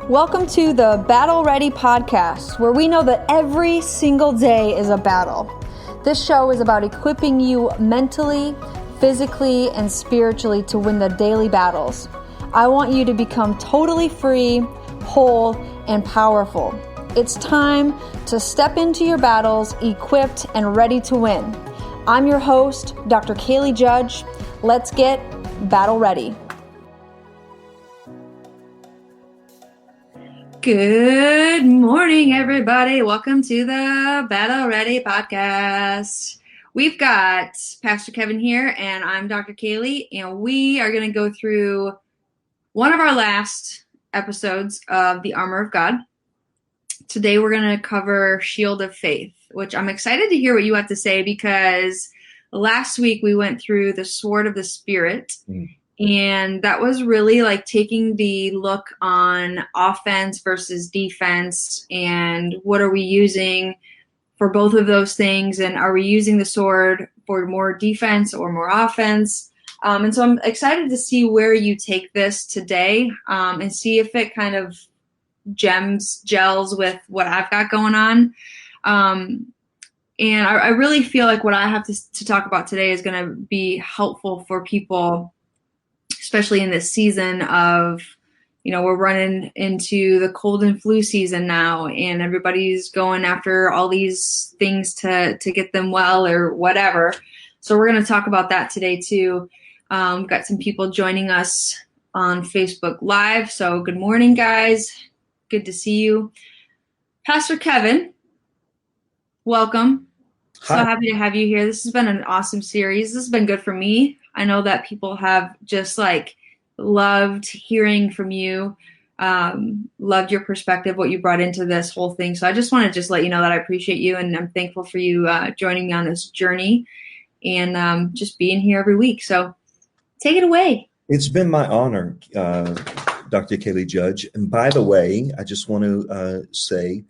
Welcome to the Battle Ready podcast, where we know that every single day is a battle. This show is about equipping you mentally, physically, and spiritually to win the daily battles. I want you to become totally free, whole, and powerful. It's time to step into your battles equipped and ready to win. I'm your host, Dr. Kaylee Judge. Let's get battle ready. Good morning, everybody. Welcome to the Battle Ready podcast. We've got Pastor Kevin here, and I'm Dr. Kaylee, and we are going to go through one of our last episodes of the Armor of God. Today, we're going to cover Shield of Faith, which I'm excited to hear what you have to say, because last week we went through the Sword of the Spirit. And that was really like taking the look on offense versus defense, and what are we using for both of those things, and are we using the sword for more defense or more offense? And so I'm excited to see where you take this today, and see if it kind of gels with what I've got going on. And I really feel like what I have to talk about today is going to be helpful for people, especially in this season of, we're running into the cold and flu season now, and everybody's going after all these things to get them well or whatever. So we're going to talk about that today too. We've got some people joining us on Facebook Live. So good morning, guys. Good to see you. Pastor Kevin, welcome. Hi. So happy to have you here. This has been an awesome series. This has been good for me. I know that people have just loved hearing from you, loved your perspective, what you brought into this whole thing. So I just want to let you know that I appreciate you, and I'm thankful for you joining me on this journey and just being here every week. So take it away. It's been my honor, Dr. Kaylee Judge. And by the way, I just want to say,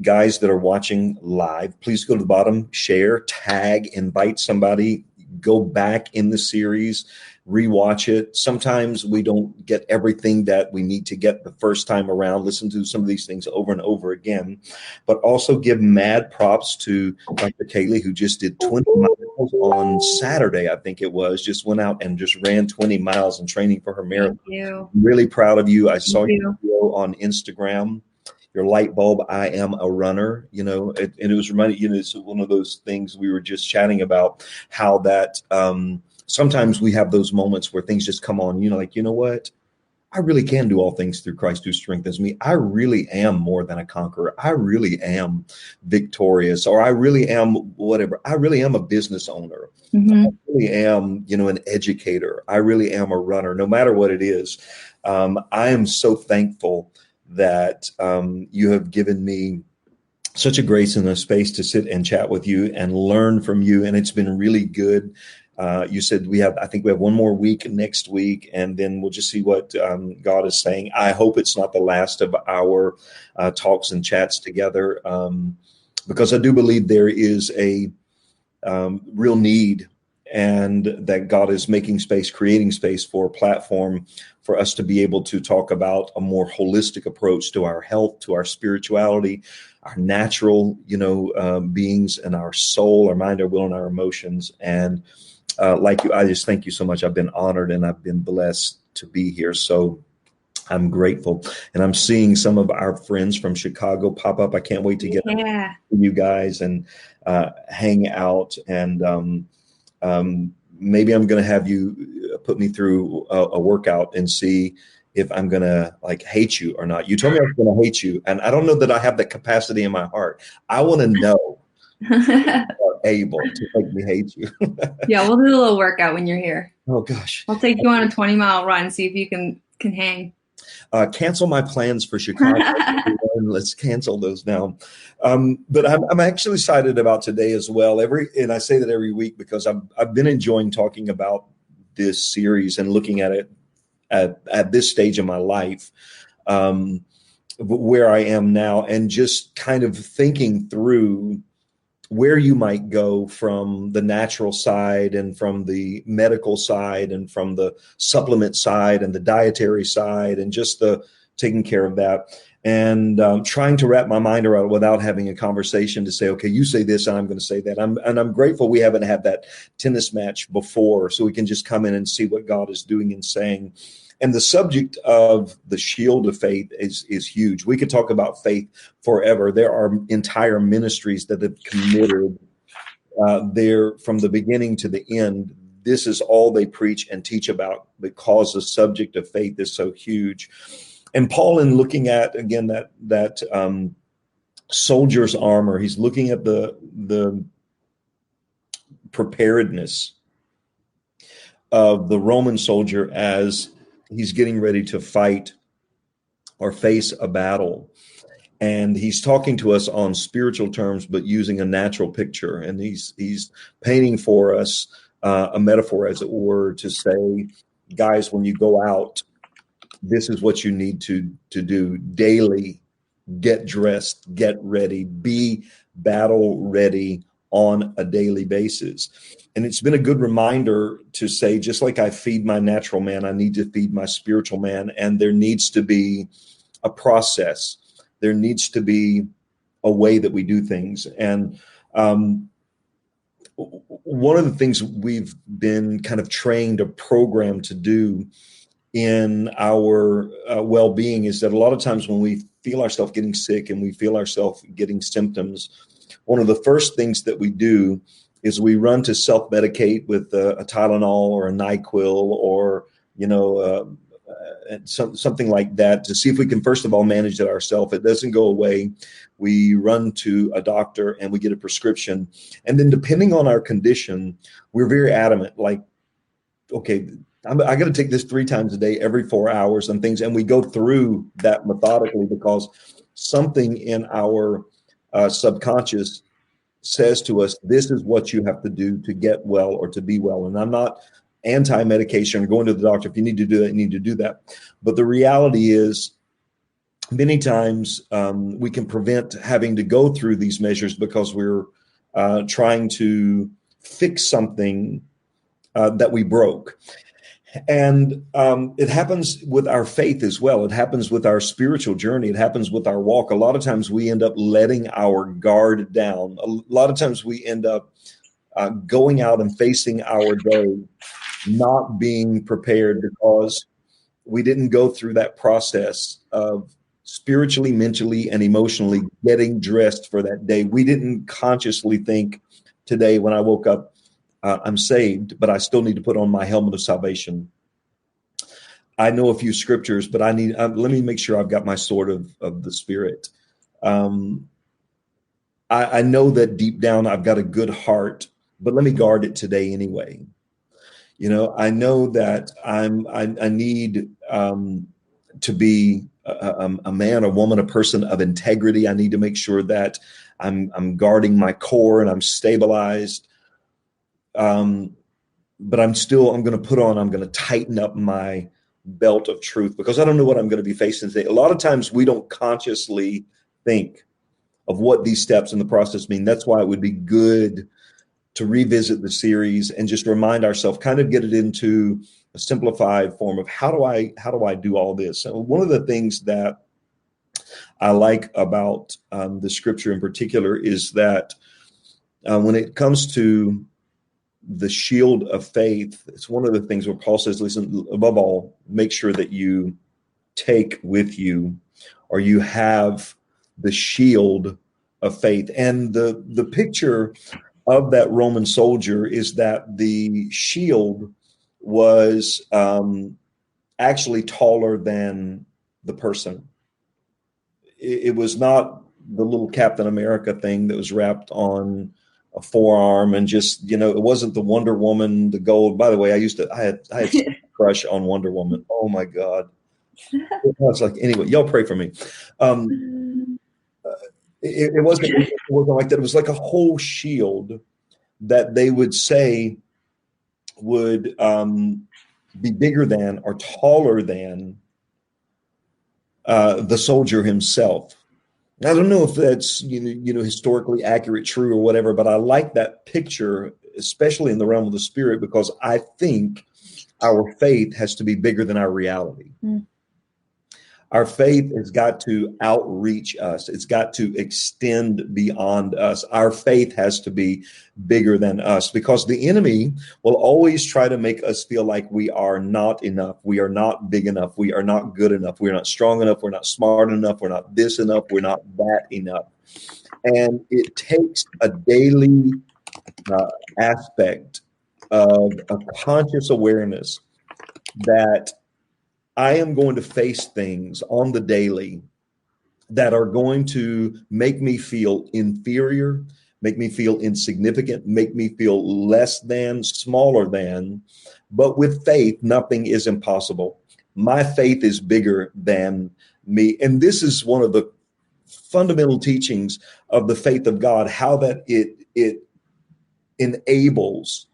guys that are watching live, please go to the bottom, share, tag, invite somebody. Go back in the series, rewatch it. Sometimes we don't get everything that we need to get the first time around. Listen to some of these things over and over again, but also give mad props to Dr. Kaylee, who just did 20 miles on Saturday, I think it was, just went out and just ran 20 miles in training for her marathon. Thank you. I'm really proud of you. I saw your video on Instagram. Your light bulb, I am a runner, and it was reminding, it's one of those things we were just chatting about, how that sometimes we have those moments where things just come on, what? I really can do all things through Christ who strengthens me. I really am more than a conqueror. I really am victorious, or I really am whatever. I really am a business owner. Mm-hmm. I really am, an educator. I really am a runner, no matter what it is. I am so thankful that you have given me such a grace and a space to sit and chat with you and learn from you. And it's been really good. You said I think we have one more week next week, and then we'll just see what God is saying. I hope it's not the last of our talks and chats together, because I do believe there is a real need, and that God is making space, creating space for a platform for us to be able to talk about a more holistic approach to our health, to our spirituality, our natural, beings, and our soul, our mind, our will, and our emotions. And like you, I just thank you so much. I've been honored and I've been blessed to be here. So I'm grateful. And I'm seeing some of our friends from Chicago pop up. I can't wait to get to you guys and hang out. And maybe I'm going to have you put me through a workout and see if I'm going to hate you or not. You told me I was going to hate you, and I don't know that I have that capacity in my heart. I want to know if you are able to make me hate you. Yeah, we'll do a little workout when you're here. Oh gosh. I'll take you on a 20-mile run, see if you can hang. Cancel my plans for Chicago. Let's cancel those now. But I'm actually excited about today as well. And I say that every week because I've been enjoying talking about this series and looking at it at this stage of my life, where I am now, and just kind of thinking through where you might go from the natural side and from the medical side and from the supplement side and the dietary side and just the taking care of that, and trying to wrap my mind around it without having a conversation to say, okay, you say this and I'm going to say that. I'm grateful we haven't had that tennis match before, so we can just come in and see what God is doing and saying. And the subject of the shield of faith is huge. We could talk about faith forever. There are entire ministries that have committed there from the beginning to the end. This is all they preach and teach about because the subject of faith is so huge. And Paul, in looking at, again, that soldier's armor, he's looking at the preparedness of the Roman soldier as he's getting ready to fight or face a battle. And he's talking to us on spiritual terms, but using a natural picture. And he's painting for us a metaphor, as it were, to say, guys, when you go out, this is what you need to do daily. Get dressed, get ready, be battle ready on a daily basis. And it's been a good reminder to say, just like I feed my natural man, I need to feed my spiritual man. And there needs to be a process. There needs to be a way that we do things. And one of the things we've been kind of trained or programmed to do in our well-being is that a lot of times when we feel ourselves getting sick and we feel ourselves getting symptoms, one of the first things that we do is we run to self-medicate with a Tylenol or a NyQuil or, something like that to see if we can, first of all, manage it ourselves. It doesn't go away. We run to a doctor and we get a prescription. And then depending on our condition, we're very adamant, like, okay, I got to take this 3 times a day, every 4 hours and things. And we go through that methodically because something in our subconscious says to us, this is what you have to do to get well or to be well. And I'm not anti-medication or going to the doctor. If you need to do that, you need to do that. But the reality is many times we can prevent having to go through these measures because we're trying to fix something that we broke. And it happens with our faith as well. It happens with our spiritual journey. It happens with our walk. A lot of times we end up letting our guard down. A lot of times we end up going out and facing our day, not being prepared because we didn't go through that process of spiritually, mentally, and emotionally getting dressed for that day. We didn't consciously think today when I woke up, I'm saved, but I still need to put on my helmet of salvation. I know a few scriptures, but I need, let me make sure I've got my sword of the Spirit. I know that deep down I've got a good heart, but let me guard it today anyway. I know that I need to be a man, a woman, a person of integrity. I need to make sure that I'm guarding my core and I'm stabilized. But I'm going to tighten up my belt of truth because I don't know what I'm going to be facing today. A lot of times we don't consciously think of what these steps in the process mean. That's why it would be good to revisit the series and just remind ourselves, kind of get it into a simplified form of how do I do all this? So one of the things that I like about the scripture in particular is that when it comes to the shield of faith, it's one of the things where Paul says, listen, above all, make sure that you take with you or you have the shield of faith. And the picture of that Roman soldier is that the shield was actually taller than the person. It was not the little Captain America thing that was wrapped on a forearm and just, it wasn't the Wonder Woman, the gold. By the way, I had a crush on Wonder Woman. Oh my God. It's like, anyway, y'all pray for me. It wasn't like that. It was like a whole shield that they would say would be bigger than or taller than the soldier himself. I don't know if that's historically accurate, true, or whatever, but I like that picture, especially in the realm of the spirit, because I think our faith has to be bigger than our reality. Our faith has got to outreach us. It's got to extend beyond us. Our faith has to be bigger than us, because the enemy will always try to make us feel like we are not enough. We are not big enough. We are not good enough. We're not strong enough. We're not smart enough. We're not this enough. We're not that enough. And it takes a daily aspect of a conscious awareness that I am going to face things on the daily that are going to make me feel inferior, make me feel insignificant, make me feel less than, smaller than. But with faith, nothing is impossible. My faith is bigger than me. And this is one of the fundamental teachings of the faith of God, how that it enables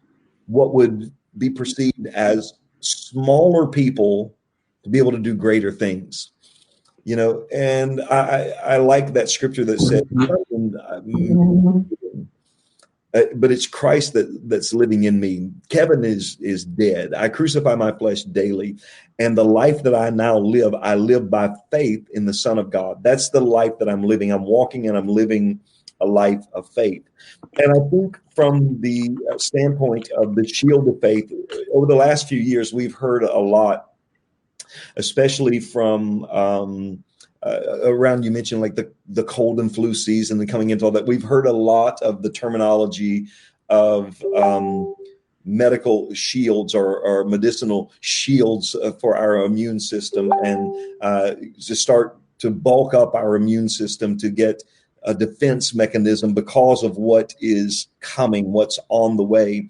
what would be perceived as smaller people to be able to do greater things, and I like that scripture that said, but it's Christ that's living in me. Kevin is dead. I crucify my flesh daily, and the life that I now live, I live by faith in the Son of God. That's the life that I'm living. I'm walking and I'm living a life of faith. And I think from the standpoint of the shield of faith, over the last few years, we've heard a lot, especially from around, you mentioned like the cold and flu season and coming into all that. We've heard a lot of the terminology of medical shields or medicinal shields for our immune system, and to start to bulk up our immune system to get a defense mechanism because of what is coming, what's on the way.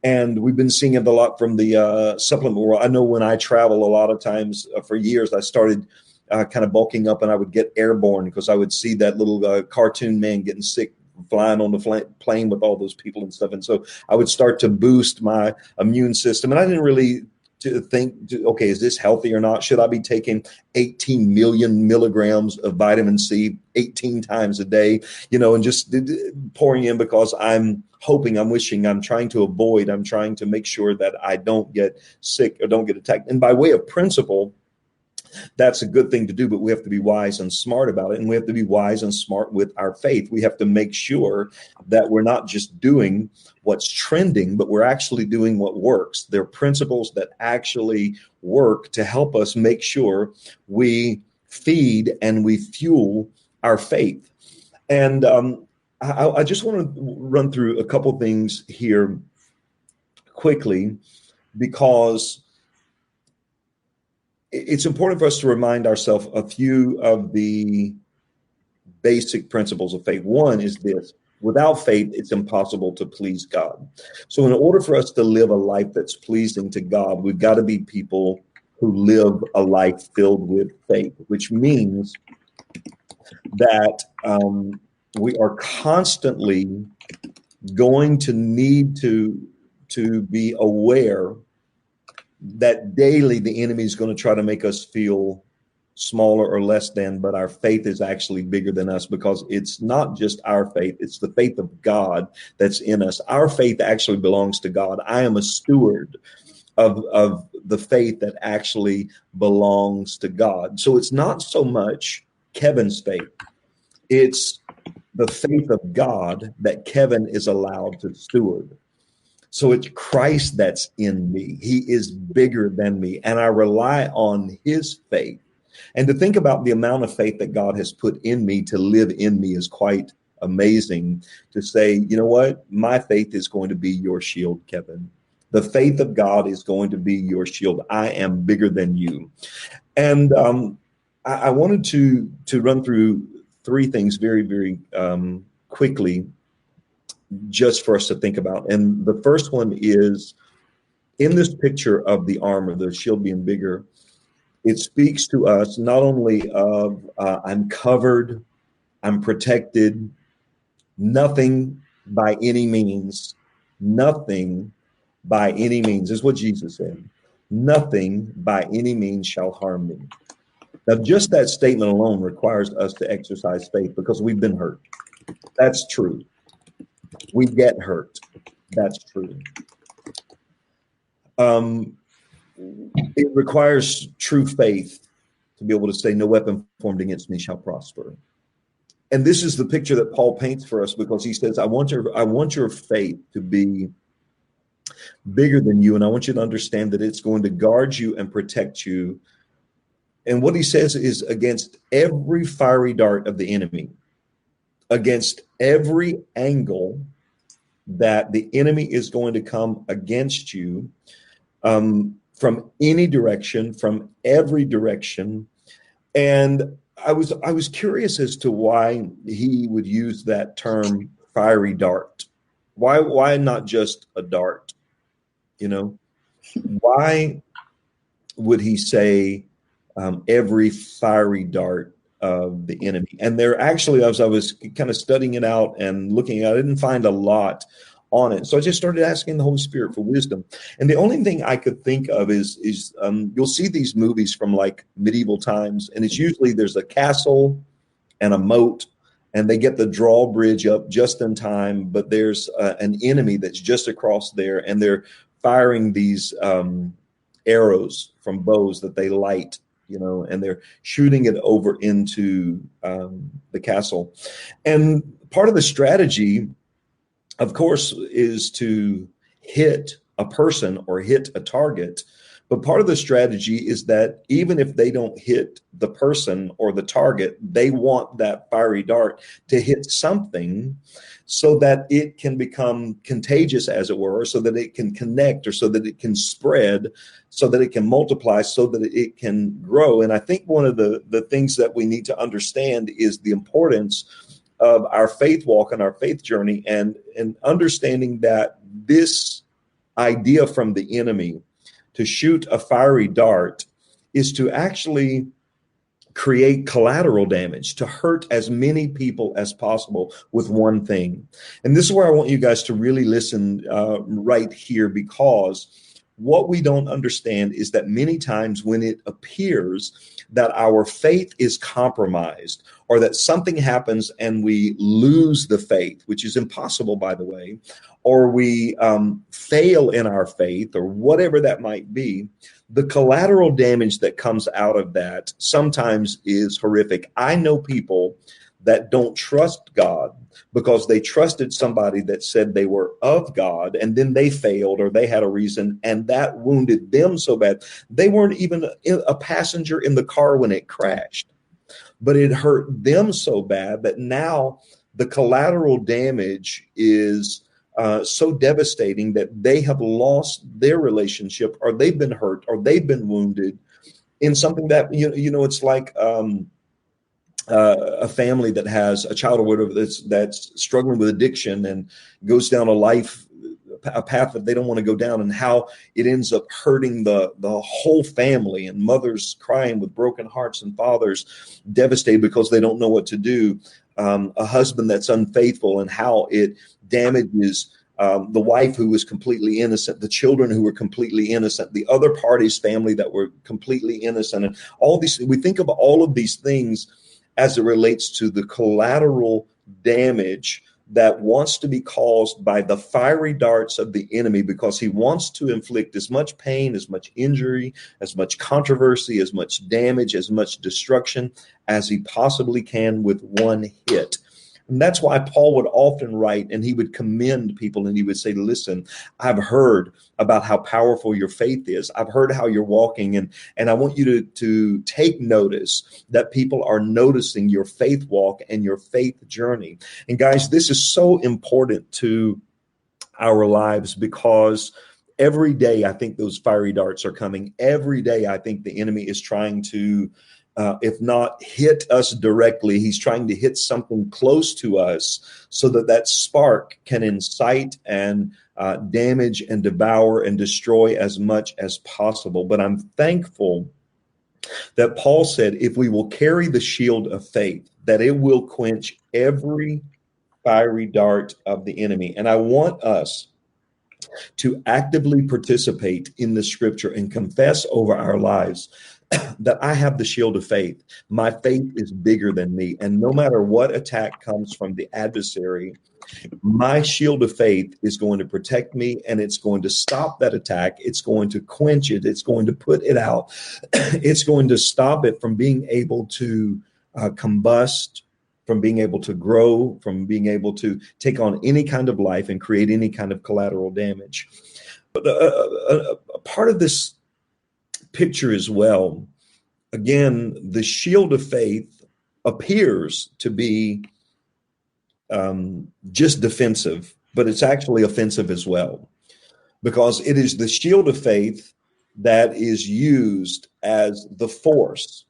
And we've been seeing it a lot from the supplement world. I know when I travel a lot of times, for years, I started kind of bulking up, and I would get airborne because I would see that little cartoon man getting sick flying on the plane with all those people and stuff. And so I would start to boost my immune system. And I didn't really think, okay, is this healthy or not? Should I be taking 18 million milligrams of vitamin C 18 times a day, and just pouring in because I'm hoping, I'm wishing, I'm trying to avoid, I'm trying to make sure that I don't get sick or don't get attacked. And by way of principle, that's a good thing to do, but we have to be wise and smart about it. And we have to be wise and smart with our faith. We have to make sure that we're not just doing what's trending, but we're actually doing what works. There are principles that actually work to help us make sure we feed and we fuel our faith. And I just want to run through a couple things here quickly, because it's important for us to remind ourselves a few of the basic principles of faith. One is this: without faith, it's impossible to please God. So in order for us to live a life that's pleasing to God, we've got to be people who live a life filled with faith, which means that we are constantly going to need to be aware that daily the enemy is going to try to make us feel smaller or less than, but our faith is actually bigger than us, because it's not just our faith, it's the faith of God that's in us. Our faith actually belongs to God. I am a steward of the faith that actually belongs to God. So it's not so much Kevin's faith, it's the faith of God that Kevin is allowed to steward. So it's Christ that's in me. He is bigger than me, and I rely on his faith. And to think about the amount of faith that God has put in me to live in me is quite amazing. To say, you know what? My faith is going to be your shield, Kevin. The faith of God is going to be your shield. I am bigger than you. And I wanted to run through three things very, very quickly, just for us to think about. And the first one is, in this picture of the armor, the shield being bigger, it speaks to us not only of I'm covered, I'm protected, nothing by any means, nothing by any means is what Jesus said. Nothing by any means shall harm me. Now, just that statement alone requires us to exercise faith, because we've been hurt. That's true. We get hurt. That's true. It requires true faith to be able to say, no weapon formed against me shall prosper. And this is the picture that Paul paints for us, because he says, I want your faith to be bigger than you. And I want you to understand that it's going to guard you and protect you. And what he says is against every fiery dart of the enemy, against every angle that the enemy is going to come against you, from any direction, from every direction. And I was curious as to why he would use that term fiery dart. Why not just a dart? Why would he say every fiery dart of the enemy? And there actually, as I was kind of studying it out and looking at it, I didn't find a lot on it. So I just started asking the Holy Spirit for wisdom. And the only thing I could think of is you'll see these movies from like medieval times, and it's usually there's a castle and a moat, and they get the drawbridge up just in time, but there's an enemy that's just across there, and they're firing these arrows from bows that they light, and they're shooting it over into the castle. And part of the strategy, of course, is to hit a person or hit a target. But part of the strategy is that even if they don't hit the person or the target, they want that fiery dart to hit something so that it can become contagious, as it were, so that it can connect, or so that it can spread, so that it can multiply, so that it can grow. And I think one of the things that we need to understand is the importance of our faith walk and our faith journey, and understanding that this idea from the enemy to shoot a fiery dart is to actually create collateral damage, to hurt as many people as possible with one thing. And this is where I want you guys to really listen right here, because what we don't understand is that many times when it appears that our faith is compromised, or that something happens and we lose the faith, which is impossible, by the way, or we fail in our faith, or whatever that might be, the collateral damage that comes out of that sometimes is horrific. I know people that don't trust God because they trusted somebody that said they were of God, and then they failed, or they had a reason, and that wounded them so bad. They weren't even a passenger in the car when it crashed, but it hurt them so bad that now the collateral damage is so devastating that they have lost their relationship, or they've been hurt, or they've been wounded in something that, it's like a family that has a child or whatever that's struggling with addiction and goes down a path that they don't want to go down, and how it ends up hurting the whole family, and mothers crying with broken hearts, and fathers devastated because they don't know what to do. A husband that's unfaithful, and how it damages the wife who was completely innocent, the children who were completely innocent, the other party's family that were completely innocent. And all these, we think of all of these things as it relates to the collateral damage that wants to be caused by the fiery darts of the enemy, because he wants to inflict as much pain, as much injury, as much controversy, as much damage, as much destruction as he possibly can with one hit. And that's why Paul would often write, and he would commend people, and he would say, listen, I've heard about how powerful your faith is. I've heard how you're walking, and I want you to take notice that people are noticing your faith walk and your faith journey. And guys, this is so important to our lives, because every day I think those fiery darts are coming. Every day I think the enemy is trying to, if not hit us directly, he's trying to hit something close to us so that spark can incite and damage and devour and destroy as much as possible. But I'm thankful that Paul said, if we will carry the shield of faith, that it will quench every fiery dart of the enemy. And I want us to actively participate in the scripture and confess over our lives that I have the shield of faith. My faith is bigger than me. And no matter what attack comes from the adversary, my shield of faith is going to protect me, and it's going to stop that attack. It's going to quench it. It's going to put it out. It's going to stop it from being able to combust, from being able to grow, from being able to take on any kind of life and create any kind of collateral damage. But a part of this picture as well, again, the shield of faith appears to be just defensive, but it's actually offensive as well, because it is the shield of faith that is used as the force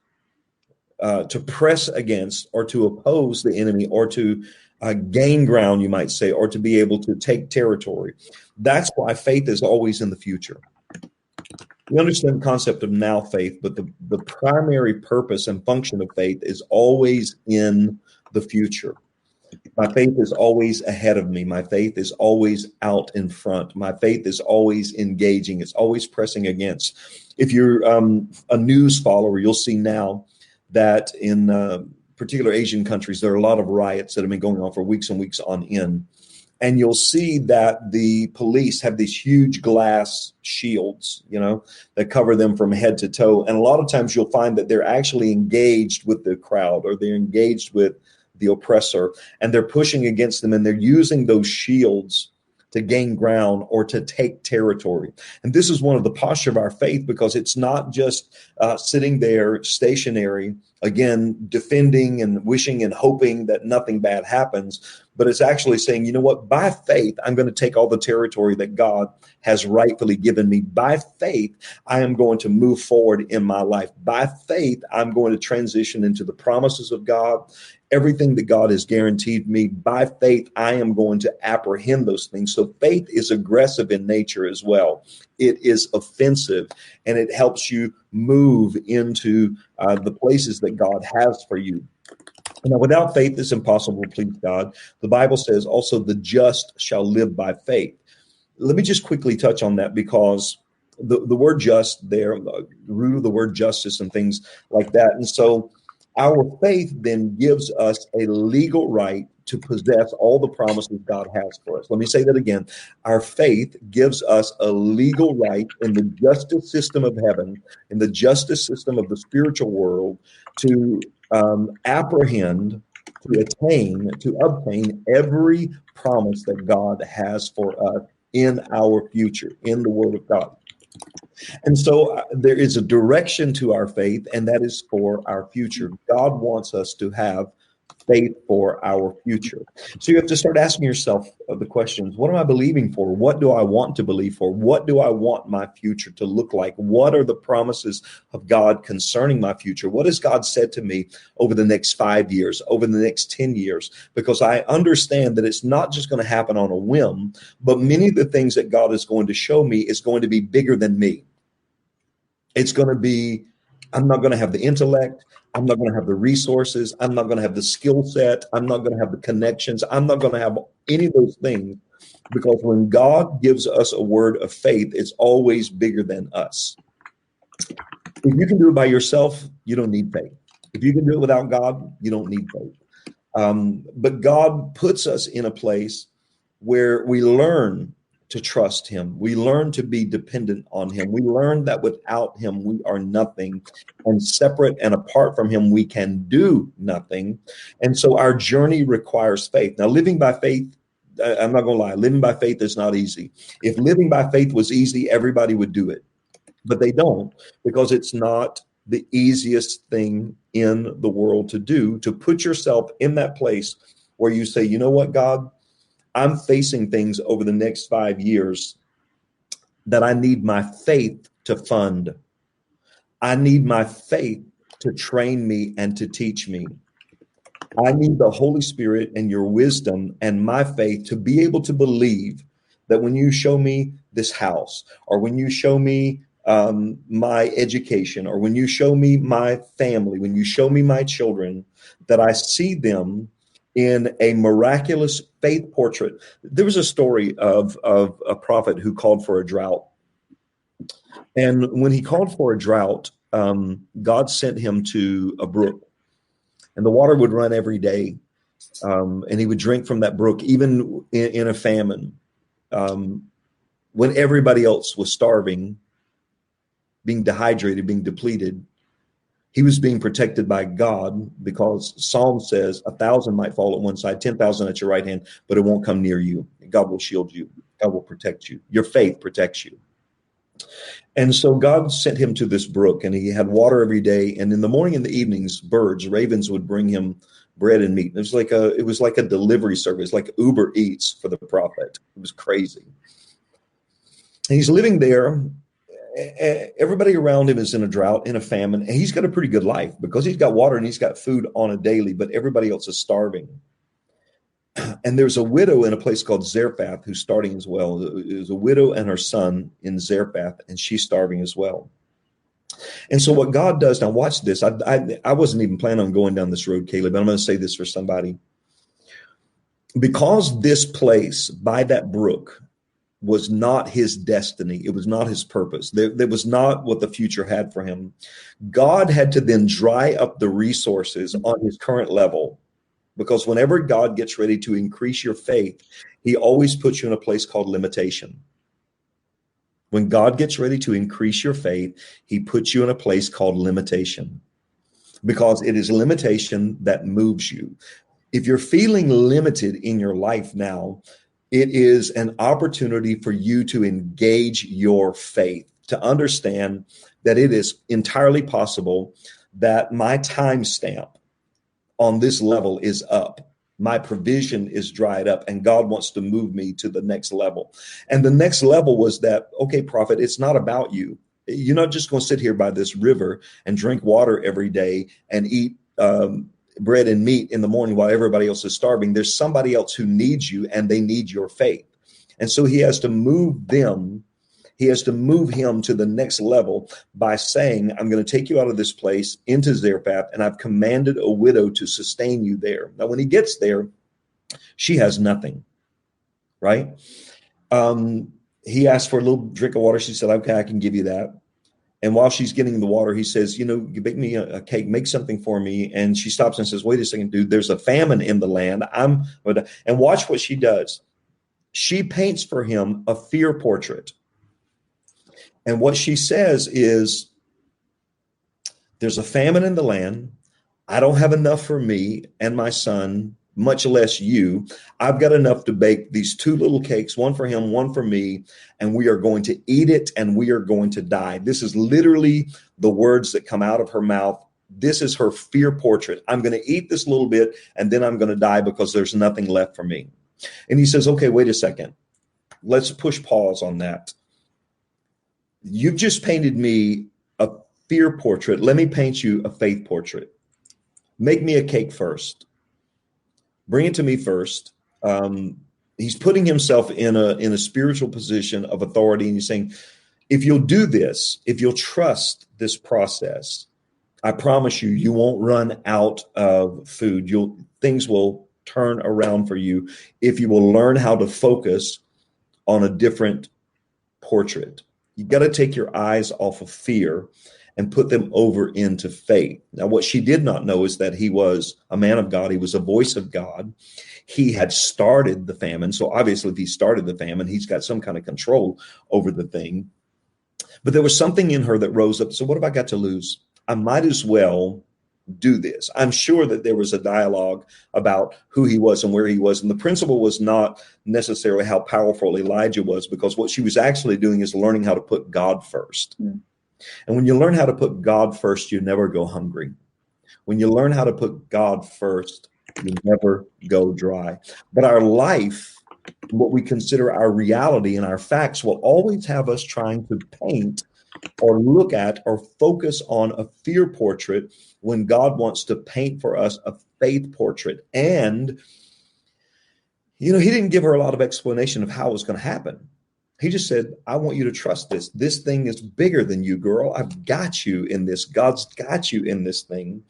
to press against or to oppose the enemy, or to gain ground, you might say, or to be able to take territory. That's why faith is always in the future. We understand the concept of now faith, but the primary purpose and function of faith is always in the future. My faith is always ahead of me. My faith is always out in front. My faith is always engaging. It's always pressing against. If you're a news follower, you'll see now that in particular Asian countries, there are a lot of riots that have been going on for weeks and weeks on end. And you'll see that the police have these huge glass shields, that cover them from head to toe. And a lot of times you'll find that they're actually engaged with the crowd, or they're engaged with the oppressor, and they're pushing against them, and they're using those shields to gain ground or to take territory. And this is one of the posture of our faith, because it's not just sitting there stationary, again, defending and wishing and hoping that nothing bad happens, but it's actually saying, you know what, by faith, I'm going to take all the territory that God has rightfully given me. By faith, I am going to move forward in my life. By faith, I'm going to transition into the promises of God. Everything that God has guaranteed me, by faith, I am going to apprehend those things. So faith is aggressive in nature as well. It is offensive, and it helps you move into the places that God has for you. Now, without faith, it's impossible to please God. The Bible says also the just shall live by faith. Let me just quickly touch on that, because the word just there, the root of the word justice and things like that. And so our faith then gives us a legal right to possess all the promises God has for us. Let me say that again. Our faith gives us a legal right in the justice system of heaven, in the justice system of the spiritual world, to apprehend, to attain, to obtain every promise that God has for us in our future, in the Word of God. And so there is a direction to our faith, and that is for our future. God wants us to have faith for our future. So you have to start asking yourself the questions: what am I believing for? What do I want to believe for? What do I want my future to look like? What are the promises of God concerning my future? What has God said to me over the next 5 years, over the next 10 years? Because I understand that it's not just going to happen on a whim, but many of the things that God is going to show me is going to be bigger than me. It's going to be, I'm not going to have the intellect. I'm not going to have the resources. I'm not going to have the skill set. I'm not going to have the connections. I'm not going to have any of those things, because when God gives us a word of faith, it's always bigger than us. If you can do it by yourself, you don't need faith. If you can do it without God, you don't need faith. But God puts us in a place where we learn to trust him. We learn to be dependent on him. We learn that without him, we are nothing, and separate and apart from him, we can do nothing. And so our journey requires faith. Now, living by faith, I'm not going to lie, living by faith is not easy. If living by faith was easy, everybody would do it, but they don't, because it's not the easiest thing in the world to do, to put yourself in that place where you say, you know what, God, I'm facing things over the next 5 years that I need my faith to fund. I need my faith to train me and to teach me. I need the Holy Spirit and your wisdom and my faith to be able to believe that when you show me this house, or when you show me my education, or when you show me my family, when you show me my children, that I see them in a miraculous faith portrait. There was a story of a prophet who called for a drought. And when he called for a drought, God sent him to a brook, and the water would run every day. And he would drink from that brook, even in a famine. When everybody else was starving, being dehydrated, being depleted, he was being protected by God, because Psalm says 1,000 might fall at one side, 10,000 at your right hand, but it won't come near you. God will shield you. God will protect you. Your faith protects you. And so God sent him to this brook, and he had water every day. And in the morning and the evenings, birds, ravens would bring him bread and meat. It was like a delivery service, like Uber Eats for the prophet. It was crazy. And he's living there. Everybody around him is in a drought, in a famine, and he's got a pretty good life because he's got water and he's got food on a daily, but everybody else is starving. And there's a widow in a place called Zarephath who's starting as well. There's a widow and her son in Zarephath, and she's starving as well. And so what God does, now watch this. I wasn't even planning on going down this road, Caleb, but I'm going to say this for somebody. Because this place by that brook was not his destiny, it was not his purpose, there was not what the future had for him, God had to then dry up the resources on his current level. Because whenever God gets ready to increase your faith, he always puts you in a place called limitation. When God gets ready to increase your faith, he puts you in a place called limitation, because it is limitation that moves you. If you're feeling limited in your life now, it is an opportunity for you to engage your faith, to understand that it is entirely possible that my timestamp on this level is up. My provision is dried up, and God wants to move me to the next level. And the next level was that, okay, prophet, it's not about you. You're not just going to sit here by this river and drink water every day and eat bread and meat in the morning while everybody else is starving. There's somebody else who needs you, and they need your faith. And so he has to move them. He has to move him to the next level by saying, I'm going to take you out of this place into Zarephath, and I've commanded a widow to sustain you there. Now, when he gets there, she has nothing, right? He asked for a little drink of water. She said, okay, I can give you that. And while she's getting the water, he says, you bake me a cake, make something for me. And she stops and says, wait a second, dude, there's a famine in the land. And watch what she does. She paints for him a fear portrait. And what she says is, there's a famine in the land. I don't have enough for me and my son, much less you. I've got enough to bake these two little cakes, one for him, one for me, and we are going to eat it and we are going to die. This is literally the words that come out of her mouth. This is her fear portrait. I'm going to eat this little bit and then I'm going to die because there's nothing left for me. And he says, okay, wait a second. Let's push pause on that. You've just painted me a fear portrait. Let me paint you a faith portrait. Make me a cake first. Bring it to me first. He's putting himself in a spiritual position of authority, and he's saying, if you'll do this, if you'll trust this process, I promise you, you won't run out of food. Things will turn around for you if you will learn how to focus on a different portrait. You got to take your eyes off of fear and put them over into faith. Now, what she did not know is that he was a man of God. He was a voice of God. He had started the famine. So obviously, if he started the famine, he's got some kind of control over the thing. But there was something in her that rose up. So what have I got to lose? I might as well do this. I'm sure that there was a dialogue about who he was and where he was. And the principle was not necessarily how powerful Elijah was, because what she was actually doing is learning how to put God first. Mm. And when you learn how to put God first, you never go hungry. When you learn how to put God first, you never go dry. But our life, what we consider our reality and our facts, will always have us trying to paint or look at or focus on a fear portrait when God wants to paint for us a faith portrait. And, he didn't give her a lot of explanation of how it was going to happen. He just said, I want you to trust this. This thing is bigger than you, girl. I've got you in this. God's got you in this thing.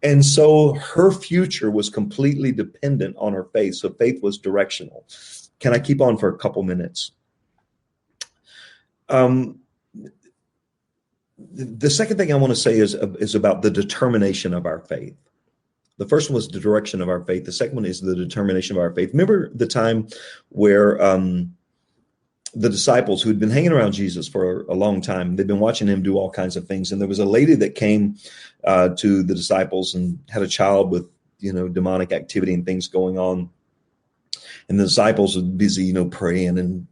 And so her future was completely dependent on her faith. So faith was directional. Can I keep on for a couple minutes? The second thing I want to say is about the determination of our faith. The first one was the direction of our faith. The second one is the determination of our faith. Remember the time where the disciples who'd been hanging around Jesus for a long time, they've been watching him do all kinds of things. And there was a lady that came to the disciples and had a child with, demonic activity and things going on. And the disciples were busy, praying and,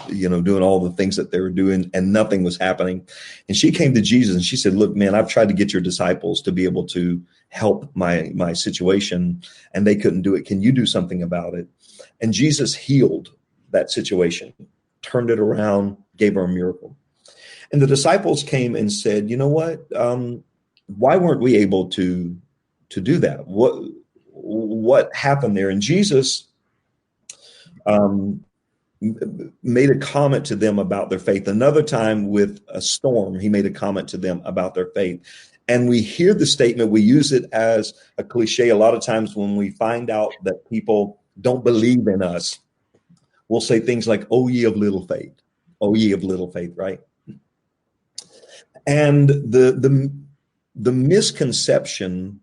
doing all the things that they were doing, and nothing was happening. And she came to Jesus and she said, look, man, I've tried to get your disciples to be able to help my situation, and they couldn't do it. Can you do something about it? And Jesus healed that situation, turned it around, gave her a miracle. And the disciples came and said, you know what? Why weren't we able to do that? What happened there? And Jesus made a comment to them about their faith. Another time with a storm, he made a comment to them about their faith. And we hear the statement, we use it as a cliche a lot of times when we find out that people don't believe in us. We'll say things like, oh, ye of little faith. Oh, ye of little faith, right? And the misconception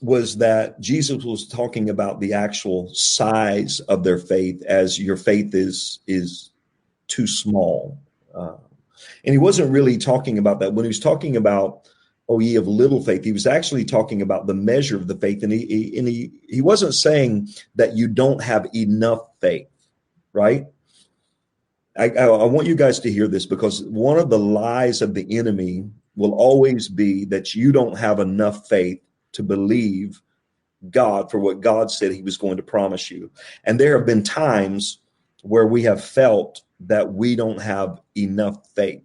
was that Jesus was talking about the actual size of their faith, as your faith is too small. And he wasn't really talking about that. When he was talking about, oh, ye of little faith, he was actually talking about the measure of the faith. And he wasn't saying that you don't have enough faith, right? I want you guys to hear this, because one of the lies of the enemy will always be that you don't have enough faith to believe God for what God said he was going to promise you. And there have been times where we have felt that we don't have enough faith.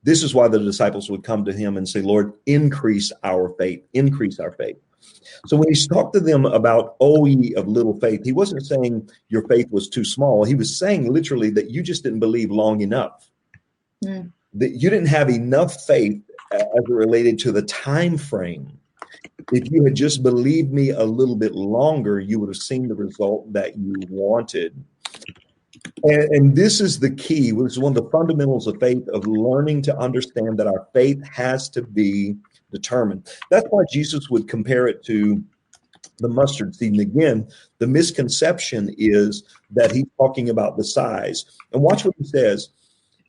This is why the disciples would come to him and say, Lord, increase our faith, increase our faith. So when he talked to them about, oh, ye of little faith, he wasn't saying your faith was too small. He was saying literally that you just didn't believe long enough, that you didn't have enough faith as it related to the time frame. If you had just believed me a little bit longer, you would have seen the result that you wanted. And this is the key, which is one of the fundamentals of faith, of learning to understand that our faith has to be determined. That's why Jesus would compare it to the mustard seed. And again, the misconception is that he's talking about the size. And watch what he says.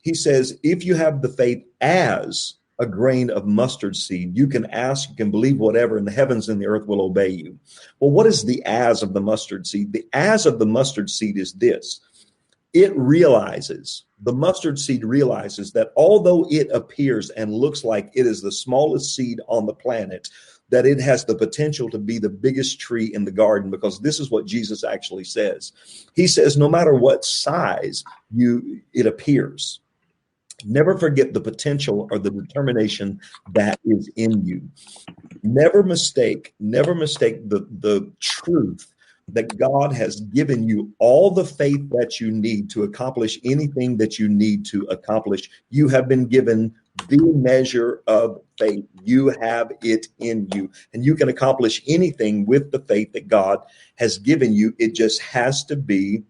He says, if you have the faith as a grain of mustard seed, you can ask, you can believe whatever, and the heavens and the earth will obey you. Well, what is the as of the mustard seed? The as of the mustard seed is this. The mustard seed realizes that although it appears and looks like it is the smallest seed on the planet, that it has the potential to be the biggest tree in the garden, because this is what Jesus actually says. He says, no matter what size it appears, never forget the potential or the determination that is in you. Never mistake the truth that God has given you all the faith that you need to accomplish anything that you need to accomplish. You have been given the measure of faith. You have it in you, and you can accomplish anything with the faith that God has given you. It just has to be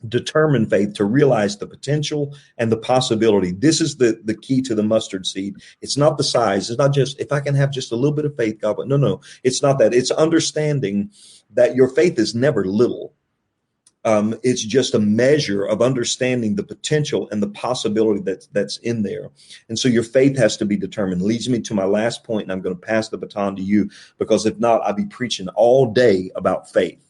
determined faith to realize the potential and the possibility. This is the key to the mustard seed. It's not the size. It's not just, if I can have just a little bit of faith, God, but no, it's not that. It's understanding that your faith is never little. It's just a measure of understanding the potential and the possibility that's in there. And so your faith has to be determined. Leads me to my last point, and I'm going to pass the baton to you, because if not, I'll be preaching all day about faith.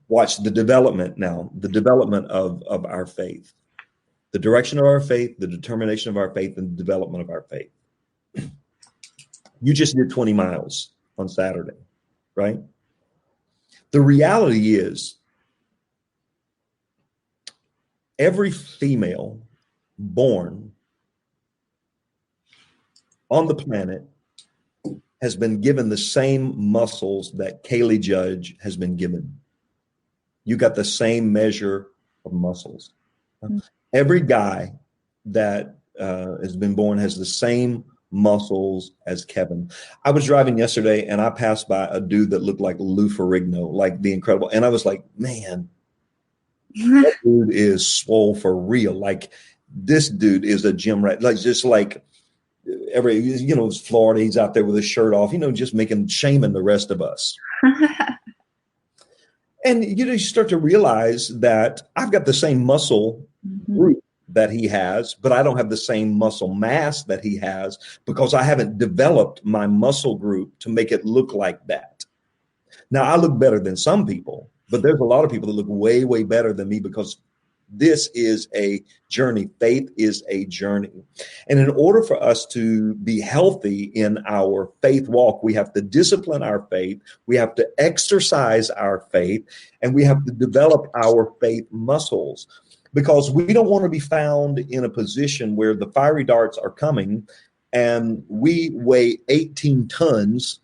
Watch the development now, the development of our faith, the direction of our faith, the determination of our faith, and the development of our faith. You just did 20 miles on Saturday, right? The reality is every female born on the planet has been given the same muscles that Kaylee Judge has been given. You got the same measure of muscles. Every guy that has been born has the same muscles as Kevin. I was driving yesterday and I passed by a dude that looked like Lou Ferrigno, like The Incredible. And I was like, man, that dude is swole for real. Like, this dude is a gym rat. Like, just like it's Florida, he's out there with his shirt off, just shaming the rest of us. And, you start to realize that I've got the same muscle group that he has, but I don't have the same muscle mass that he has because I haven't developed my muscle group to make it look like that. Now, I look better than some people, but there's a lot of people that look way, way better than me because this is a journey. Faith is a journey. And in order for us to be healthy in our faith walk, we have to discipline our faith. We have to exercise our faith, and we have to develop our faith muscles, because we don't want to be found in a position where the fiery darts are coming and we weigh 18 tons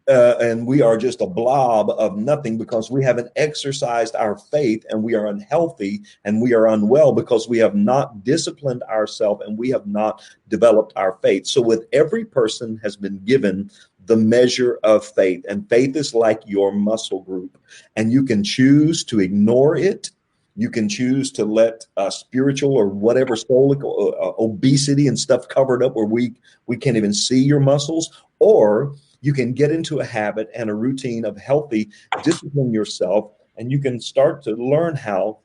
and we are just a blob of nothing because we haven't exercised our faith, and we are unhealthy and we are unwell because we have not disciplined ourselves and we have not developed our faith. So with every person has been given the measure of faith, and faith is like your muscle group, and you can choose to ignore it. You can choose to let spiritual or whatever soulic obesity and stuff covered up where we can't even see your muscles, or you can get into a habit and a routine of healthy discipline yourself, and you can start to learn how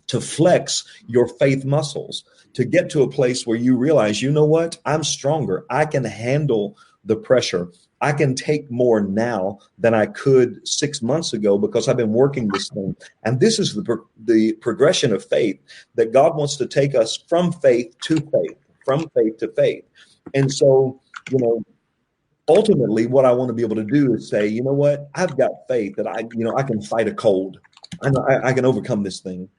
to flex your faith muscles to get to a place where you realize, you know what, I'm stronger. I can handle the pressure. I can take more now than I could 6 months ago because I've been working this thing. And this is the progression of faith, that God wants to take us from faith to faith, from faith to faith. And so, ultimately, what I want to be able to do is say, you know what, I've got faith that I can fight a cold. I know I can overcome this thing,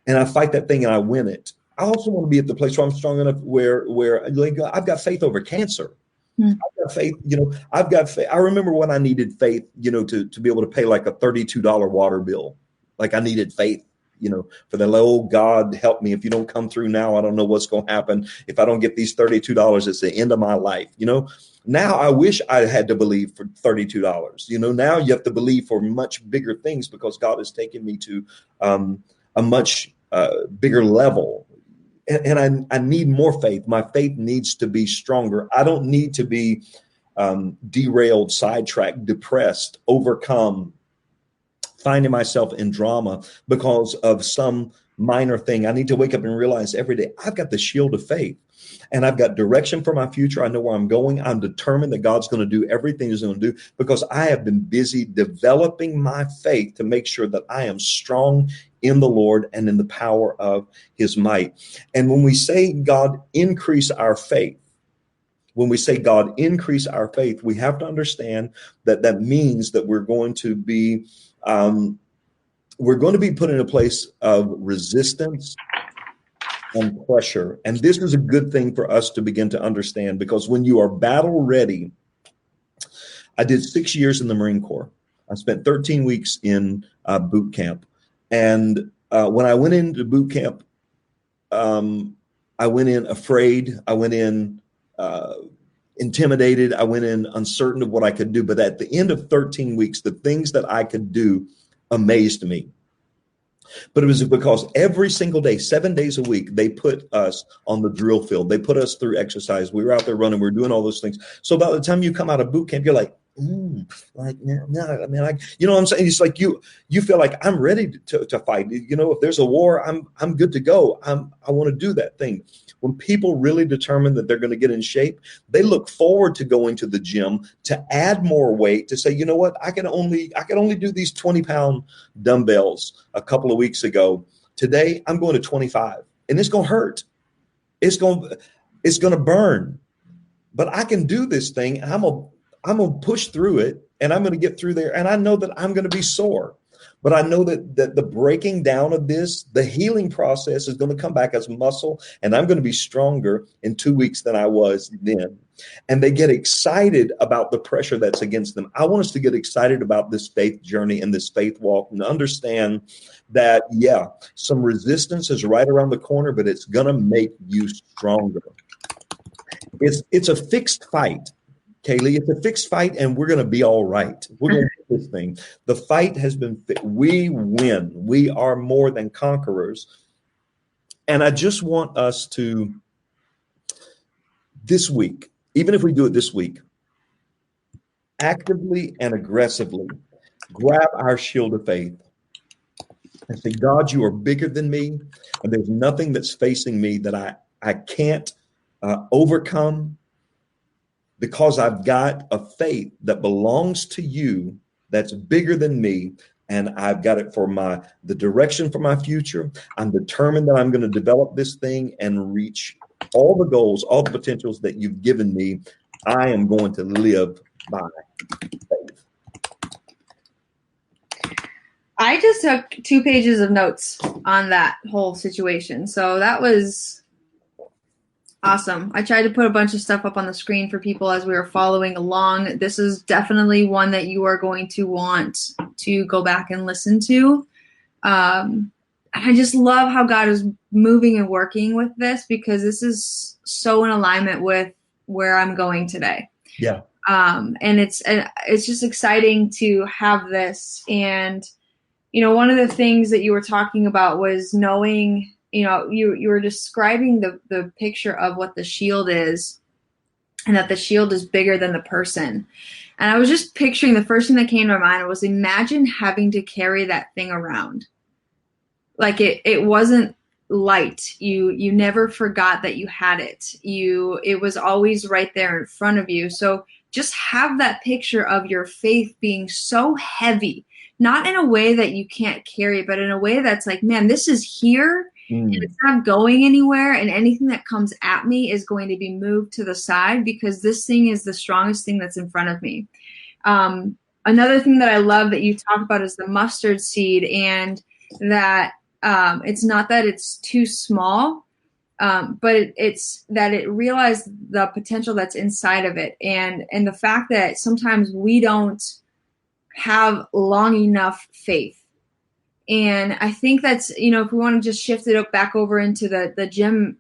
and I fight that thing and I win it. I also want to be at the place where I'm strong enough where like, I've got faith over cancer. I've got faith, I've got faith. I remember when I needed faith, to be able to pay like a $32 water bill. Like I needed faith, for the oh, God, help me. If you don't come through now, I don't know what's going to happen. If I don't get these $32, it's the end of my life. Now I wish I had to believe for $32. Now you have to believe for much bigger things because God has taken me to a much bigger level. And I need more faith. My faith needs to be stronger. I don't need to be derailed, sidetracked, depressed, overcome, finding myself in drama because of some minor thing. I need to wake up and realize every day I've got the shield of faith, and I've got direction for my future. I know where I'm going. I'm determined that God's going to do everything He's going to do because I have been busy developing my faith to make sure that I am strong in the Lord and in the power of His might. And when we say God increase our faith, we have to understand that that means that we're going to be put in a place of resistance and pressure. And this is a good thing for us to begin to understand, because when you are battle ready, I did 6 years in the Marine Corps. I spent 13 weeks in boot camp. And when I went into boot camp, I went in afraid. I went in intimidated. I went in uncertain of what I could do. But at the end of 13 weeks, the things that I could do amazed me. But it was because every single day, 7 days a week, they put us on the drill field. They put us through exercise. We were out there running. We were doing all those things. So by the time you come out of boot camp, you're like, what I'm saying? It's like you feel like I'm ready to fight. If there's a war, I'm good to go. I want to do that thing. When people really determine that they're going to get in shape, they look forward to going to the gym to add more weight, to say, you know what, I can only do these 20-pound dumbbells a couple of weeks ago. Today, I'm going to 25, and it's going to hurt. It's going to burn, but I can do this thing. And I'm going to push through it, and I'm going to get through there. And I know that I'm going to be sore, but I know that the breaking down of this, the healing process is going to come back as muscle, and I'm going to be stronger in 2 weeks than I was then. And they get excited about the pressure that's against them. I want us to get excited about this faith journey and this faith walk, and understand that, some resistance is right around the corner, but it's going to make you stronger. It's a fixed fight. Kaylee, it's a fixed fight, and we're going to be all right. We're going to do this thing. The fight has been we win. We are more than conquerors. And I just want us to, this week, even if we do it this week, actively and aggressively grab our shield of faith and say, God, you are bigger than me, and there's nothing that's facing me that I can't overcome, because I've got a faith that belongs to you that's bigger than me, and I've got it for the direction for my future. I'm determined that I'm going to develop this thing and reach all the goals, all the potentials that you've given me. I am going to live by faith. I just took 2 pages of notes on that whole situation. So that was awesome. I tried to put a bunch of stuff up on the screen for people as we were following along. This is definitely one that you are going to want to go back and listen to. I just love how God is moving and working with this, because this is so in alignment with where I'm going today. Yeah. And it's just exciting to have this. And, you know, one of the things that you were talking about was knowing, you know, you were describing the picture of what the shield is, and that the shield is bigger than the person. And I was just picturing, the first thing that came to my mind was, imagine having to carry that thing around. Like it wasn't light. You never forgot that you had it. It was always right there in front of you. So just have that picture of your faith being so heavy, not in a way that you can't carry it, but in a way that's like, man, this is here and it's not going anywhere. And anything that comes at me is going to be moved to the side, because this thing is the strongest thing that's in front of me. Another thing that I love that you talk about is the mustard seed, and that it's not that it's too small, but it's that it realized the potential that's inside of it. And the fact that sometimes we don't have long enough faith. And I think that's, you know, if we want to just shift it back over into the gym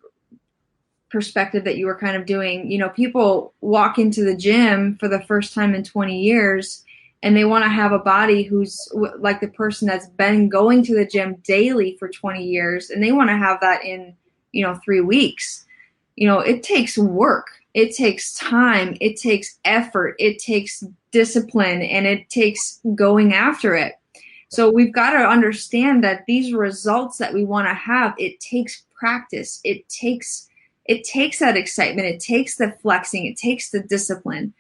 perspective that you were kind of doing, you know, people walk into the gym for the first time in 20 years and they want to have a body who's like the person that's been going to the gym daily for 20 years, and they want to have that in, you know, 3 weeks. You know, it takes work. It takes time. It takes effort. It takes discipline, and it takes going after it. So we've got to understand that these results that we want to have, it takes practice. It takes that excitement. It takes the flexing. It takes the discipline.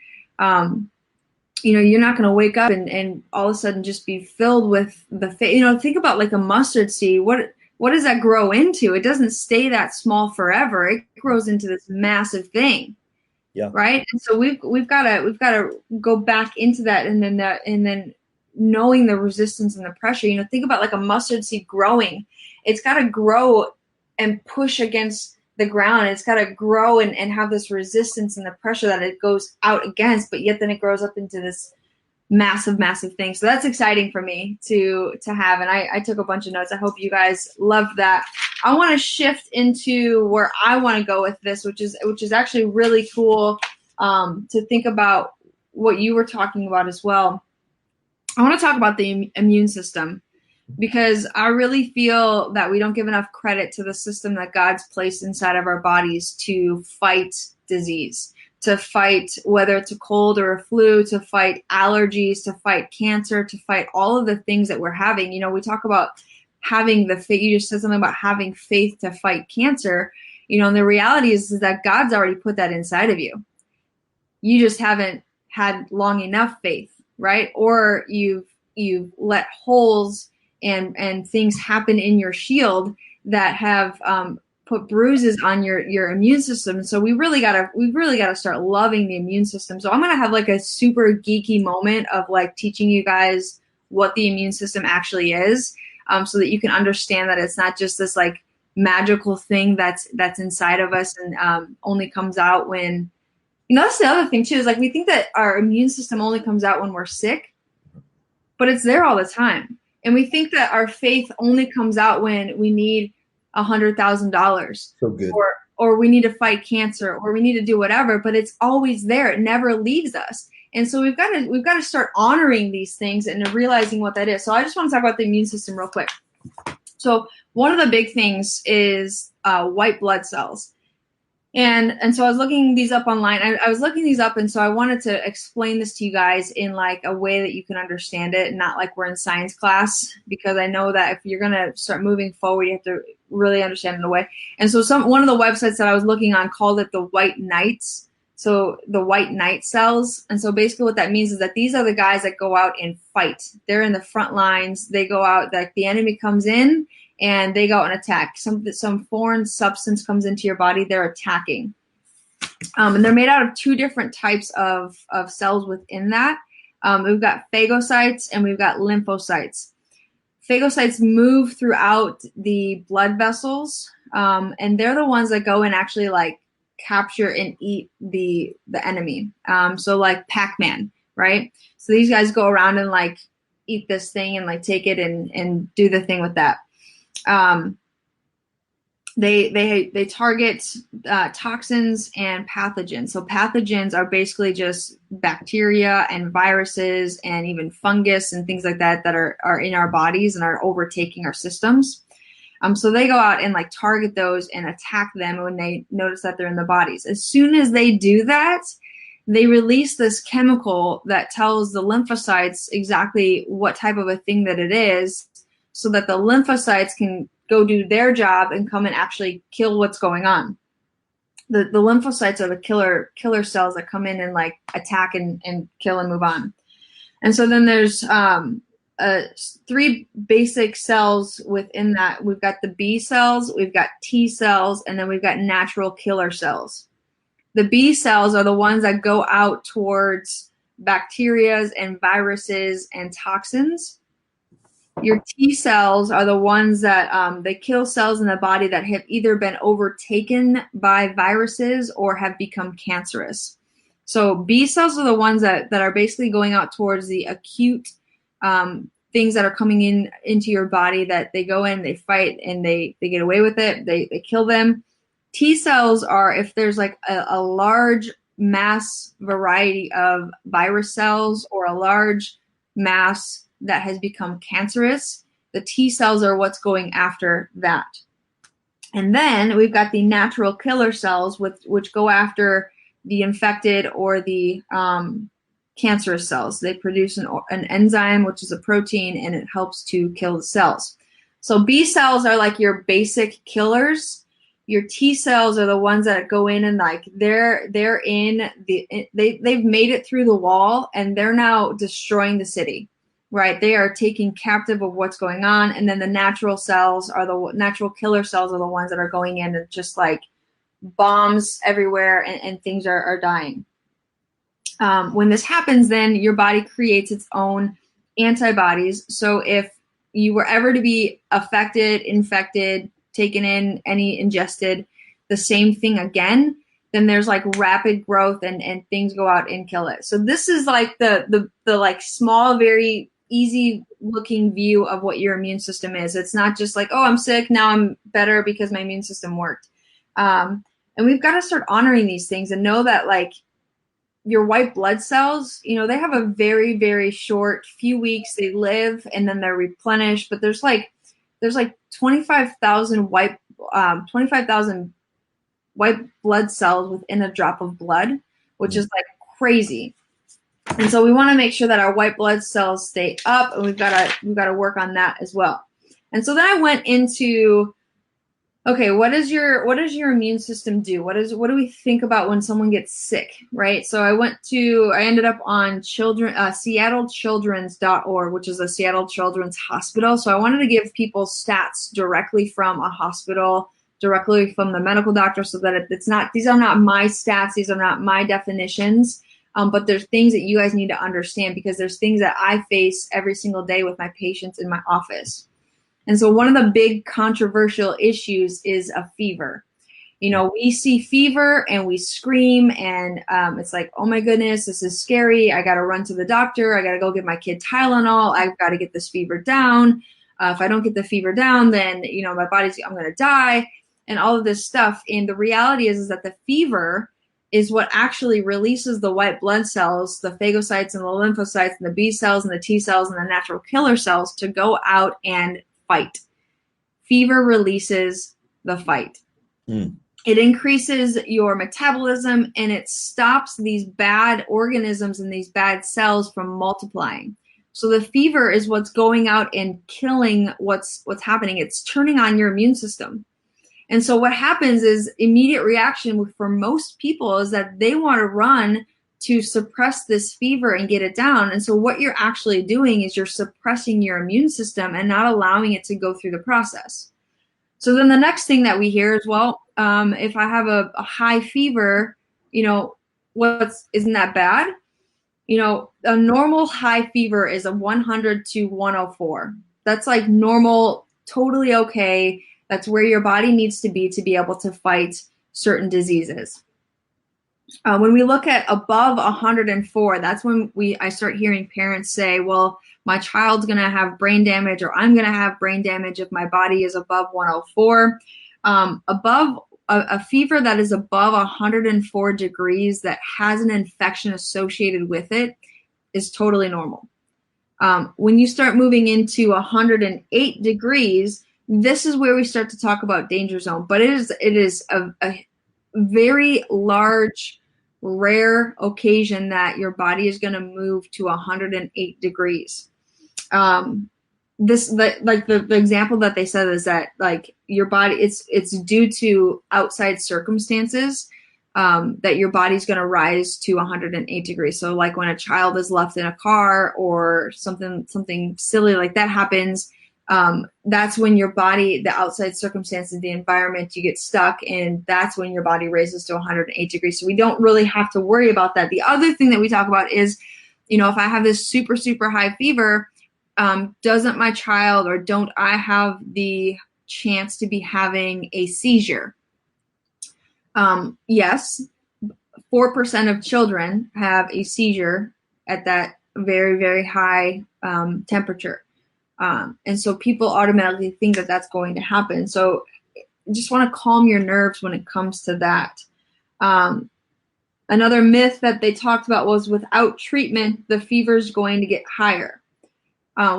You know, you're not going to wake up and all of a sudden just be filled with the faith. You know, think about like a mustard seed. What does that grow into? It doesn't stay that small forever. It grows into this massive thing. Yeah. Right. And so we've got to go back into that, and then knowing the resistance and the pressure. You know, think about like a mustard seed growing. It's got to grow and push against the ground. It's got to grow and have this resistance and the pressure that it goes out against, but yet then it grows up into this massive, massive thing. So that's exciting for me to have. And I took a bunch of notes. I hope you guys loved that. I want to shift into where I want to go with this, which is actually really cool to think about what you were talking about as well. I want to talk about the immune system, because I really feel that we don't give enough credit to the system that God's placed inside of our bodies to fight disease, to fight whether it's a cold or a flu, to fight allergies, to fight cancer, to fight all of the things that we're having. You know, we talk about having the faith. You just said something about having faith to fight cancer. You know, and the reality is that God's already put that inside of you. You just haven't had long enough faith, right? Or you've let holes and things happen in your shield that have put bruises on your immune system. So we really gotta start loving the immune system. So I'm gonna have like a super geeky moment of like teaching you guys what the immune system actually is, so that you can understand that it's not just this like magical thing that's inside of us and only comes out when, you know, that's the other thing too, is like we think that our immune system only comes out when we're sick, but it's there all the time. And we think that our faith only comes out when we need $100,000, so good, or we need to fight cancer, or we need to do whatever. But it's always there; it never leaves us. And so we've got to start honoring these things and realizing what that is. So I just want to talk about the immune system real quick. So one of the big things is white blood cells. And so I was looking these up online. I was looking these up, and so I wanted to explain this to you guys in like a way that you can understand it, not like we're in science class, because I know that if you're gonna start moving forward, you have to really understand it in a way. And so one of the websites that I was looking on called it the white knights. So the white knight cells. And so basically what that means is that these are the guys that go out and fight. They're in the front lines. They go out, like the enemy comes in, and they go and attack. Some foreign substance comes into your body, they're attacking. And they're made out of two different types of cells within that. We've got phagocytes and we've got lymphocytes. Phagocytes move throughout the blood vessels, and they're the ones that go and actually like capture and eat the enemy. So like Pac-Man, right? So these guys go around and like eat this thing and like take it and do the thing with that. They target toxins and pathogens. So pathogens are basically just bacteria and viruses and even fungus and things like that are in our bodies and are overtaking our systems. So they go out and like target those and attack them when they notice that they're in the bodies. As soon as they do that, they release this chemical that tells the lymphocytes exactly what type of a thing that it is, so that the lymphocytes can go do their job and come and actually kill what's going on. The lymphocytes are the killer cells that come in and like attack and kill and move on. And so then there's three basic cells within that. We've got the B cells, we've got T cells, and then we've got natural killer cells. The B cells are the ones that go out towards bacteria and viruses and toxins. Your T cells are the ones that they kill cells in the body that have either been overtaken by viruses or have become cancerous. So B cells are the ones that are basically going out towards the acute things that are coming into your body, that they go in, they fight, and they get away with it. They kill them. T cells are if there's like a large mass variety of virus cells or a large mass that has become cancerous. The T cells are what's going after that. And then we've got the natural killer cells, which go after the infected or the cancerous cells. They produce an enzyme, which is a protein, and it helps to kill the cells. So B cells are like your basic killers. Your T cells are the ones that go in and like they've made it through the wall and they're now destroying the city. Right, they are taking captive of what's going on, and then the natural cells are the natural killer cells are the ones that are going in and just like bombs everywhere, and things are dying. When this happens, then your body creates its own antibodies. So if you were ever to be affected, infected, taken in, ingested the same thing again, then there's like rapid growth and things go out and kill it. So this is like the like small, very easy looking view of what your immune system is. It's not just like, oh, I'm sick, now I'm better because my immune system worked. And we've got to start honoring these things and know that like your white blood cells, you know, they have a very, very short few weeks they live and then they're replenished. But there's like 25,000 white blood cells within a drop of blood, which is like crazy. And so we want to make sure that our white blood cells stay up, and we've got to work on that as well. And so then I went into, okay, what does your immune system do? What do we think about when someone gets sick, right? So I ended up on SeattleChildren's.org, which is a Seattle Children's Hospital. So I wanted to give people stats directly from a hospital, directly from the medical doctor, so that these are not my stats, these are not my definitions. But there's things that you guys need to understand, because there's things that I face every single day with my patients in my office. And so one of the big controversial issues is a fever. You know, we see fever and we scream, and it's like, oh my goodness, this is scary. I got to run to the doctor. I got to go get my kid Tylenol. I've got to get this fever down. If I don't get the fever down, then, you know, I'm going to die, and all of this stuff. And the reality is that the fever is what actually releases the white blood cells, the phagocytes and the lymphocytes and the B cells and the T cells and the natural killer cells to go out and fight. fever releases the fight. Mm. It increases your metabolism and it stops these bad organisms and these bad cells from multiplying. So the fever is what's going out and killing what's happening. It's turning on your immune system. And so what happens is immediate reaction for most people is that they want to run to suppress this fever and get it down. And so what you're actually doing is you're suppressing your immune system and not allowing it to go through the process. So then the next thing that we hear is, well, if I have a high fever, isn't that bad? A normal high fever is a 100 to 104. That's like normal, totally okay. That's where your body needs to be able to fight certain diseases. When we look at above 104, that's when I start hearing parents say, well, my child's going to have brain damage, or I'm going to have brain damage if my body is above 104. Above a fever that is above 104 degrees that has an infection associated with it is totally normal. When you start moving into 108 degrees, this is where we start to talk about danger zone. But it is a very large, rare occasion that your body is going to move to 108 degrees. The example that they said is that like your body, it's due to outside circumstances that your body's going to rise to 108 degrees. So like when a child is left in a car or something silly like that happens, that's when your body, the outside circumstances, the environment, you get stuck, and that's when your body raises to 108 degrees. So we don't really have to worry about that. The other thing that we talk about is, if I have this super, super high fever, doesn't my child, or don't I have the chance to be having a seizure? Yes, 4% of children have a seizure at that very, very high temperature. And so people automatically think that that's going to happen. So just want to calm your nerves when it comes to that. Another myth that they talked about was without treatment, the fever is going to get higher,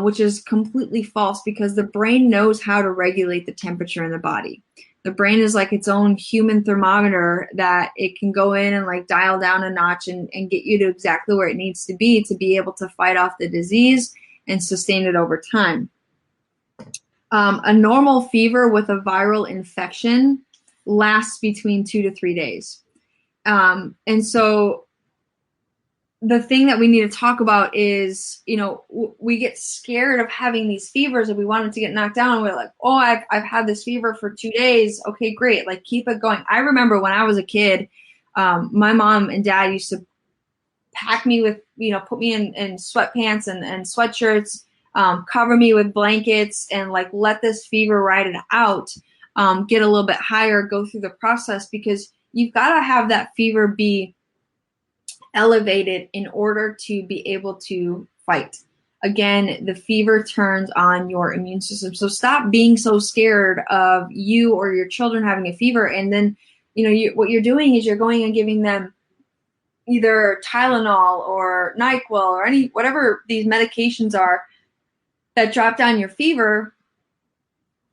which is completely false because the brain knows how to regulate the temperature in the body. The brain is like its own human thermometer that it can go in and like dial down a notch and get you to exactly where it needs to be able to fight off the disease and sustain it over time. A normal fever with a viral infection lasts between 2 to 3 days. And so the thing that we need to talk about is, we get scared of having these fevers and we want it to get knocked down. And we're like, oh, I've had this fever for 2 days. Okay, great. Like keep it going. I remember when I was a kid, my mom and dad used to pack me with, put me in sweatpants and sweatshirts, cover me with blankets and like let this fever ride it out, get a little bit higher, go through the process, because you've got to have that fever be elevated in order to be able to fight. Again, the fever turns on your immune system. So stop being so scared of you or your children having a fever. And then, what you're doing is you're going and giving them either Tylenol or NyQuil or whatever these medications are that drop down your fever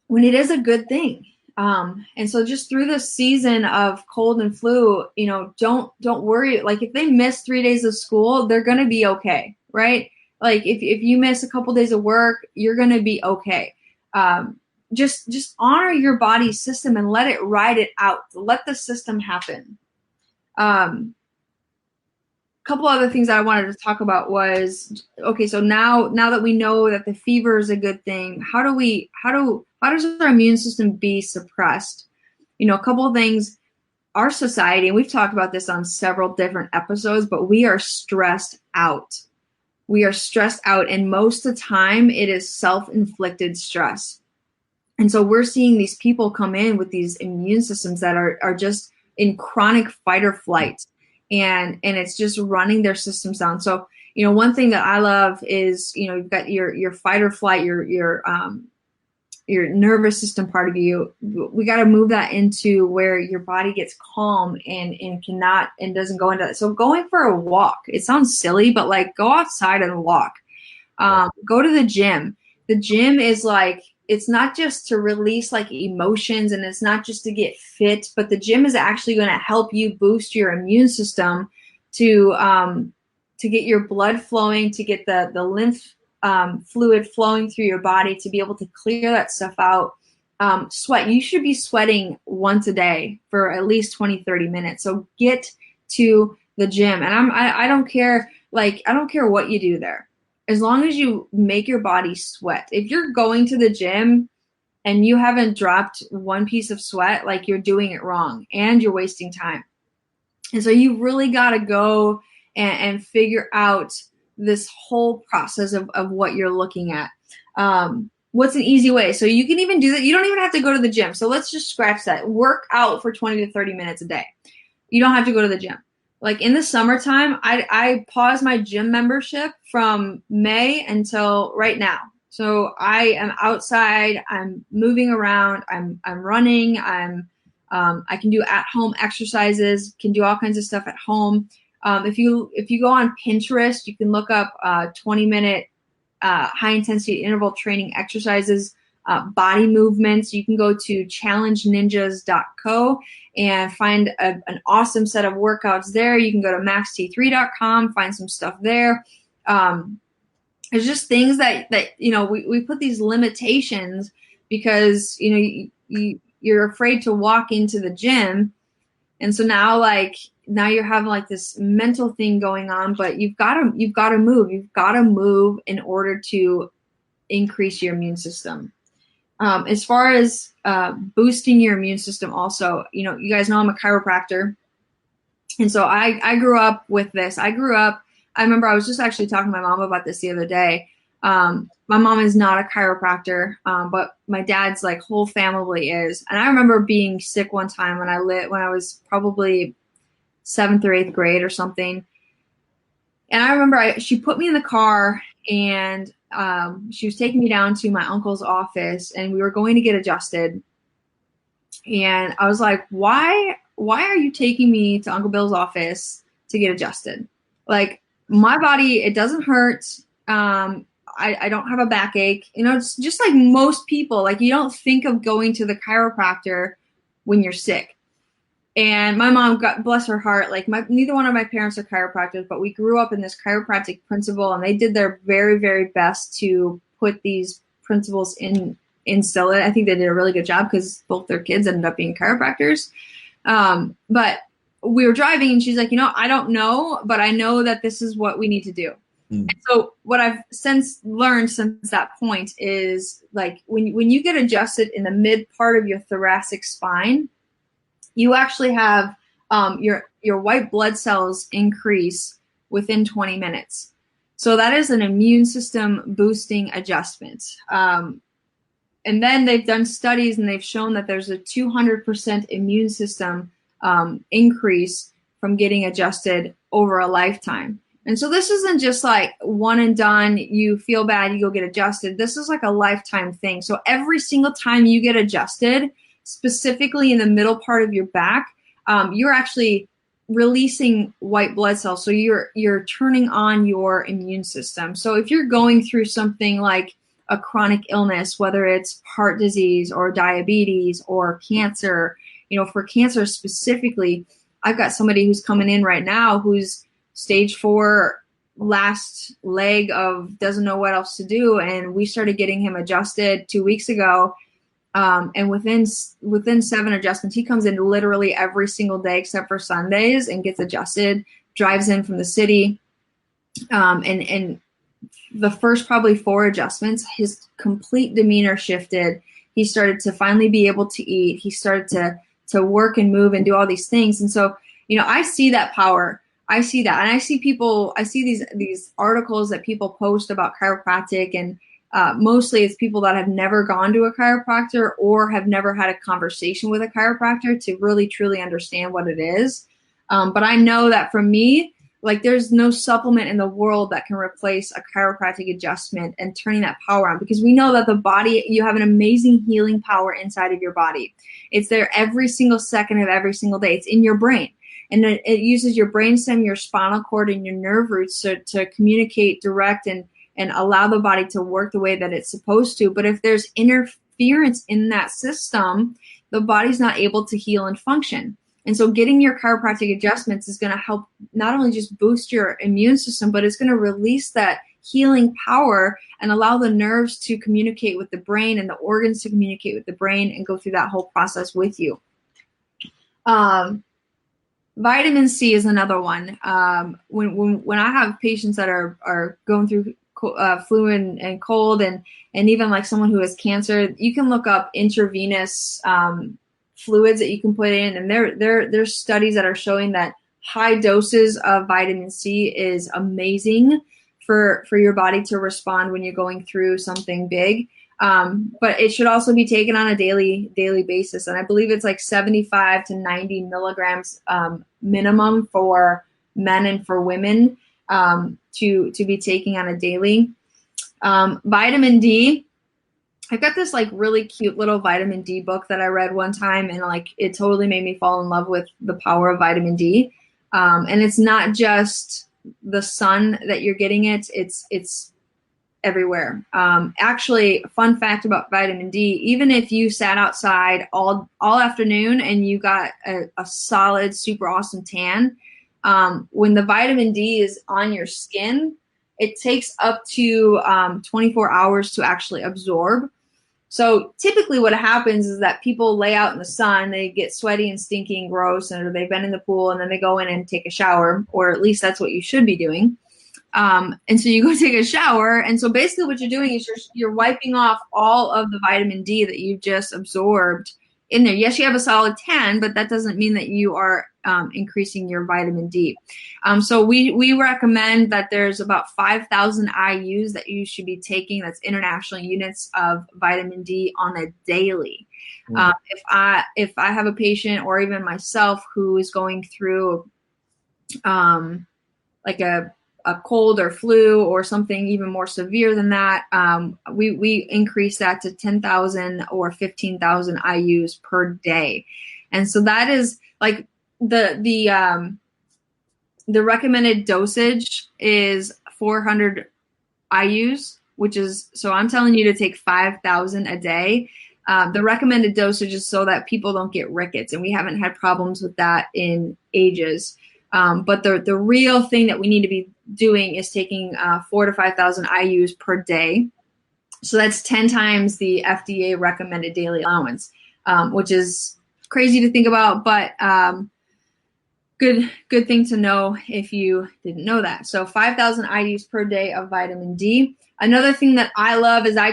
when it is a good thing. And so just through this season of cold and flu, don't worry. Like if they miss 3 days of school, they're going to be okay, right? Like if you miss a couple days of work, you're going to be okay. Just honor your body's system and let it ride it out. Let the system happen. Couple other things that I wanted to talk about was, okay, so now that we know that the fever is a good thing, how does our immune system be suppressed? A couple of things. Our society, and we've talked about this on several different episodes, but we are stressed out. We are stressed out, and most of the time it is self-inflicted stress. And so we're seeing these people come in with these immune systems that are just in chronic fight or flight. And it's just running their systems down. So, one thing that I love is, you've got your fight or flight, your nervous system part of you. We got to move that into where your body gets calm and doesn't go into that. So going for a walk, it sounds silly, but like go outside and walk. Go to the gym. The gym is like it's not just to release like emotions, and it's not just to get fit, but the gym is actually going to help you boost your immune system to get your blood flowing, to get the lymph fluid flowing through your body, to be able to clear that stuff out. Sweat. You should be sweating once a day for at least 20, 30 minutes. So get to the gym. And I don't care, like, I don't care what you do there. As long as you make your body sweat. If you're going to the gym and you haven't dropped one piece of sweat, like, you're doing it wrong and you're wasting time. And so you really got to go and figure out this whole process of what you're looking at. What's an easy way? So you can even do that. You don't even have to go to the gym. So let's just scratch that. Work out for 20 to 30 minutes a day. You don't have to go to the gym. Like in the summertime, I paused my gym membership from May until right now. So I am outside. I'm moving around. I'm running. I can do at-home exercises. Can do all kinds of stuff at home. If you go on Pinterest, you can look up 20-minute high-intensity interval training exercises, body movements. You can go to challengeninjas.co and find an awesome set of workouts there. You can go to maxt3.com, find some stuff there. It's just things that we put these limitations because you're afraid to walk into the gym, and so now you're having like this mental thing going on. But you've got to move in order to increase your immune system. As far as boosting your immune system, also, you guys know I'm a chiropractor, and so I grew up with this. I remember I was just actually talking to my mom about this the other day. My mom is not a chiropractor, but my dad's like whole family is. And I remember being sick one time when I was probably 7th or 8th grade or something. And I remember she put me in the car, and she was taking me down to my uncle's office, and we were going to get adjusted. And I was like, why are you taking me to Uncle Bill's office to get adjusted? Like, my body, it doesn't hurt. I don't have a backache. It's just like most people, like, you don't think of going to the chiropractor when you're sick. And my mom, God bless her heart, like, neither one of my parents are chiropractors, but we grew up in this chiropractic principle, and they did their very, very best to put these principles instill it. I think they did a really good job because both their kids ended up being chiropractors. But we were driving, and she's like, I don't know, but I know that this is what we need to do. And so what I've since learned since that point is, like, when you get adjusted in the mid part of your thoracic spine, you actually have your white blood cells increase within 20 minutes. So that is an immune system boosting adjustment. And then they've done studies, and they've shown that there's a 200% immune system increase from getting adjusted over a lifetime. And so this isn't just like one and done, you feel bad, you go get adjusted. This is like a lifetime thing. So every single time you get adjusted, specifically in the middle part of your back, you're actually releasing white blood cells. So you're turning on your immune system. So if you're going through something like a chronic illness, whether it's heart disease or diabetes or cancer, for cancer specifically, I've got somebody who's coming in right now who's stage 4, last leg of doesn't know what else to do. And we started getting him adjusted 2 weeks ago. And within 7 adjustments, he comes in literally every single day except for Sundays and gets adjusted, drives in from the city. And the first probably 4 adjustments, his complete demeanor shifted. He started to finally be able to eat. He started to work and move and do all these things. And so, I see that power. I see that. And I see these articles that people post about chiropractic, and mostly it's people that have never gone to a chiropractor or have never had a conversation with a chiropractor to really truly understand what it is. But I know that for me, like, there's no supplement in the world that can replace a chiropractic adjustment and turning that power on, because we know that the body, you have an amazing healing power inside of your body. It's there every single second of every single day. It's in your brain. And it uses your brainstem, your spinal cord, and your nerve roots to communicate, direct, and and allow the body to work the way that it's supposed to. But if there's interference in that system, the body's not able to heal and function. And so getting your chiropractic adjustments is going to help not only just boost your immune system, but it's going to release that healing power and allow the nerves to communicate with the brain and the organs to communicate with the brain and go through that whole process with you. Vitamin C is another one. When I have patients that are going through flu and cold, and even like someone who has cancer, you can look up intravenous fluids that you can put in, and there's studies that are showing that high doses of vitamin C is amazing for your body to respond when you're going through something big. But it should also be taken on a daily basis. And I believe it's like 75 to 90 milligrams minimum for men and for women to be taking on a daily. Vitamin D. I've got this like really cute little vitamin D book that I read one time, and like it totally made me fall in love with the power of vitamin D. And it's not just the sun that you're getting it. It's everywhere. Actually, fun fact about vitamin D, even if you sat outside all afternoon and you got a solid, super awesome tan, when the vitamin D is on your skin, it takes up to 24 hours to actually absorb. So typically what happens is that people lay out in the sun, they get sweaty and stinky and gross, and they've been in the pool, and then they go in and take a shower, or at least that's what you should be doing. And so you go take a shower, and so basically what you're doing is you're wiping off all of the vitamin D that you've just absorbed in there. Yes, you have a solid tan, but that doesn't mean that you are increasing your vitamin D. So we recommend that there's about 5,000 IUs that you should be taking. That's international units of vitamin D on a daily. If I have a patient, or even myself, who is going through like a cold or flu or something even more severe than that, we increase that to 10,000 or 15,000 IUs per day. And so that is like the recommended dosage is 400 IUs, which is, so I'm telling you to take 5,000 a day. The recommended dosage is so that people don't get rickets, and we haven't had problems with that in ages. But the real thing that we need to be doing is taking 4,000 to 5,000 IUs per day. So that's 10 times the FDA recommended daily allowance, which is crazy to think about, but good thing to know if you didn't know that. So 5,000 IUs per day of vitamin D. Another thing that I love is I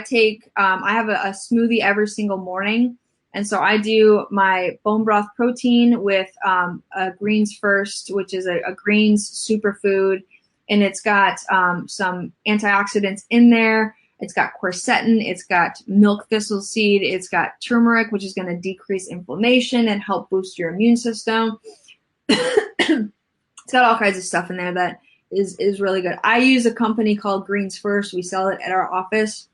have a smoothie every single morning. And so I do my bone broth protein with a Greens First, which is a greens superfood. And it's got some antioxidants in there. It's got quercetin. It's got milk thistle seed. It's got turmeric, which is going to decrease inflammation and help boost your immune system. It's got all kinds of stuff in there that is really good. I use a company called Greens First. We sell it at our office.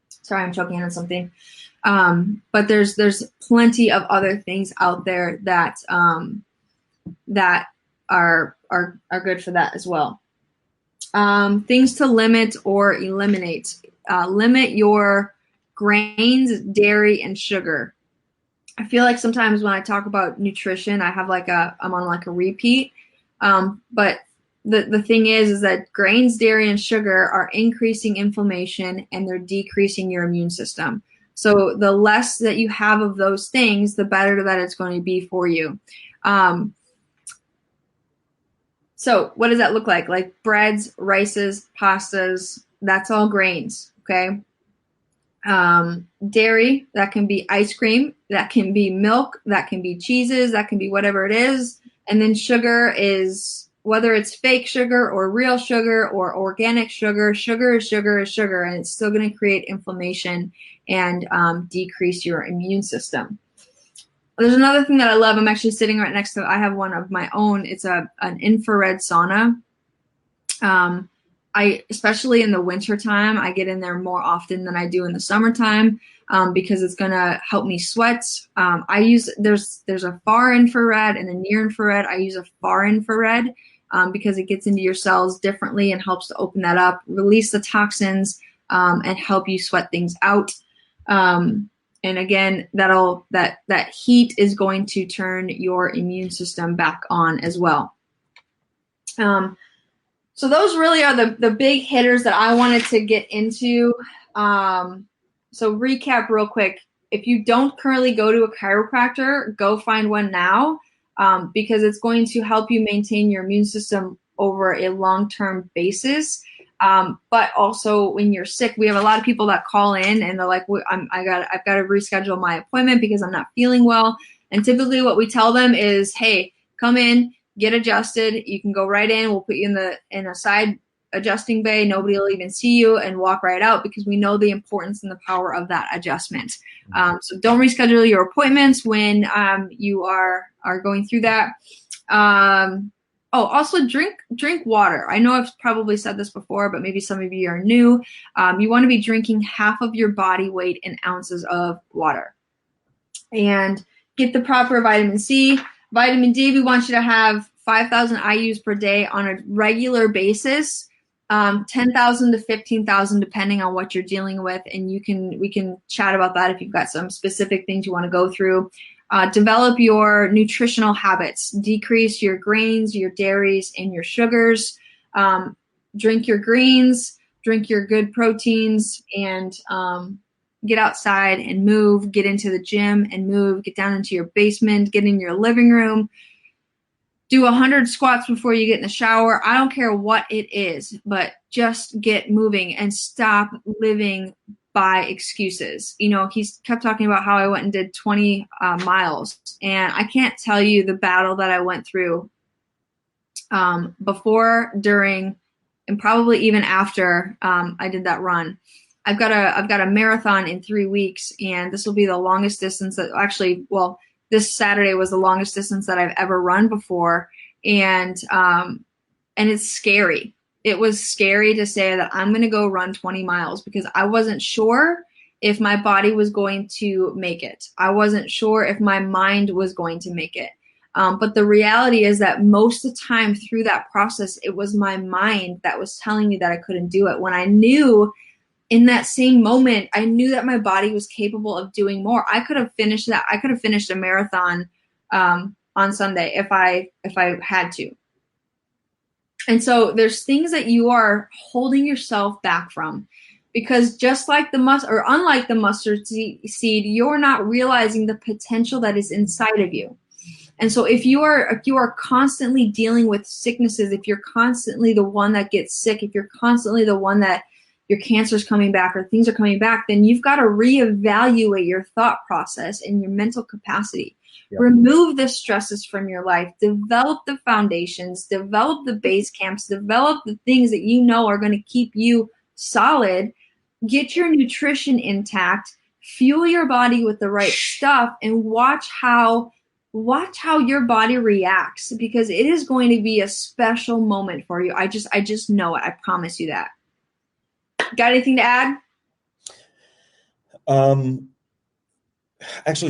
Sorry, I'm choking on something. But there's plenty of other things out there that that are good for that as well. Things to limit or eliminate. Limit your grains, dairy, and sugar. I feel like sometimes when I talk about nutrition, I'm on like a repeat. But the thing is that grains, dairy, and sugar are increasing inflammation, and they're decreasing your immune system. So the less that you have of those things, the better that it's going to be for you. So what does that look like? Like breads, rices, pastas, that's all grains, okay? Dairy, that can be ice cream, that can be milk, that can be cheeses, that can be whatever it is. And then sugar is, whether it's fake sugar or real sugar or organic sugar, sugar is sugar is sugar, and it's still going to create inflammation and decrease your immune system. There's another thing that I love. I'm actually sitting right next to, I have one of my own. It's an infrared sauna. Especially in the winter time, I get in there more often than I do in the summertime because it's going to help me sweat. There's a far infrared and a near infrared. I use a far infrared because it gets into your cells differently and helps to open that up, release the toxins, and help you sweat things out. And again, that heat is going to turn your immune system back on as well. So those really are the big hitters that I wanted to get into. So recap real quick. If you don't currently go to a chiropractor, go find one now, because it's going to help you maintain your immune system over a long-term basis. But also when you're sick, we have a lot of people that call in and they're like, I've got to reschedule my appointment because I'm not feeling well. And typically what we tell them is, hey, come in, get adjusted. You can go right in. We'll put you in a side adjusting bay. Nobody will even see you, and walk right out, because we know the importance and the power of that adjustment. So don't reschedule your appointments when you are going through that. Also drink water. I know I've probably said this before, but maybe some of you are new. You want to be drinking half of your body weight in ounces of water, and get the proper vitamin C. Vitamin D, we want you to have 5,000 IUs per day on a regular basis, 10,000 to 15,000, depending on what you're dealing with. And we can chat about that if you've got some specific things you want to go through. Develop your nutritional habits. Decrease your grains, your dairies, and your sugars. Drink your greens, drink your good proteins, and get outside and move, get into the gym and move, get down into your basement, get in your living room, do 100 squats before you get in the shower. I don't care what it is, but just get moving and stop living by excuses. He kept talking about how I went and did 20 miles, and I can't tell you the battle that I went through before, during, and probably even after I did that run. I've got a marathon in 3 weeks, and this will be the longest distance this Saturday was the longest distance that I've ever run before. And it's scary. It was scary to say that I'm going to go run 20 miles because I wasn't sure if my body was going to make it. I wasn't sure if my mind was going to make it. But the reality is that most of the time through that process, it was my mind that was telling me that I couldn't do it, when I knew in that same moment, I knew that my body was capable of doing more. I could have finished that. I could have finished a marathon on Sunday if I had to. And so there's things that you are holding yourself back from, because just like unlike the mustard seed, you're not realizing the potential that is inside of you. And so if you are constantly dealing with sicknesses, if you're constantly the one that gets sick, if you're constantly the one that your cancer's coming back or things are coming back, then you've got to reevaluate your thought process and your mental capacity. Yep. Remove the stresses from your life, develop the foundations, develop the base camps, develop the things that you know are going to keep you solid, get your nutrition intact, fuel your body with the right stuff, and watch how your body reacts, because it is going to be a special moment for you. I just know it. I promise you that. Got anything to add? Actually,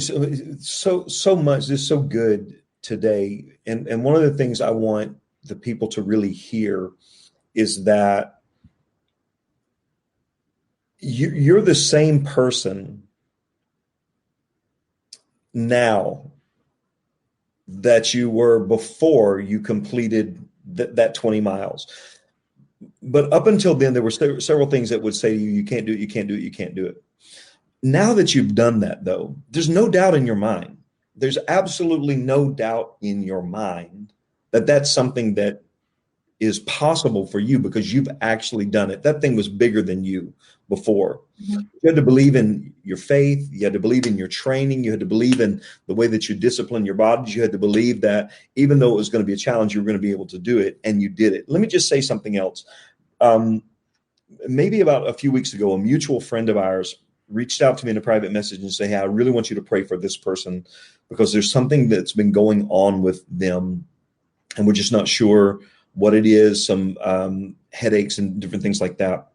so much is so good today. And one of the things I want the people to really hear is that you're the same person now that you were before you completed that 20 miles. But up until then, there were several things that would say to you, you can't do it, you can't do it, you can't do it. Now that you've done that, though, there's no doubt in your mind. There's absolutely no doubt in your mind that that's something that is possible for you, because you've actually done it. That thing was bigger than you before. Mm-hmm. You had to believe in your faith. You had to believe in your training. You had to believe in the way that you discipline your bodies. You had to believe that even though it was going to be a challenge, you were going to be able to do it, and you did it. Let me just say something else. Maybe about a few weeks ago, a mutual friend of ours reached out to me in a private message and said, hey, I really want you to pray for this person because there's something that's been going on with them, and we're just not sure what it is, some headaches and different things like that.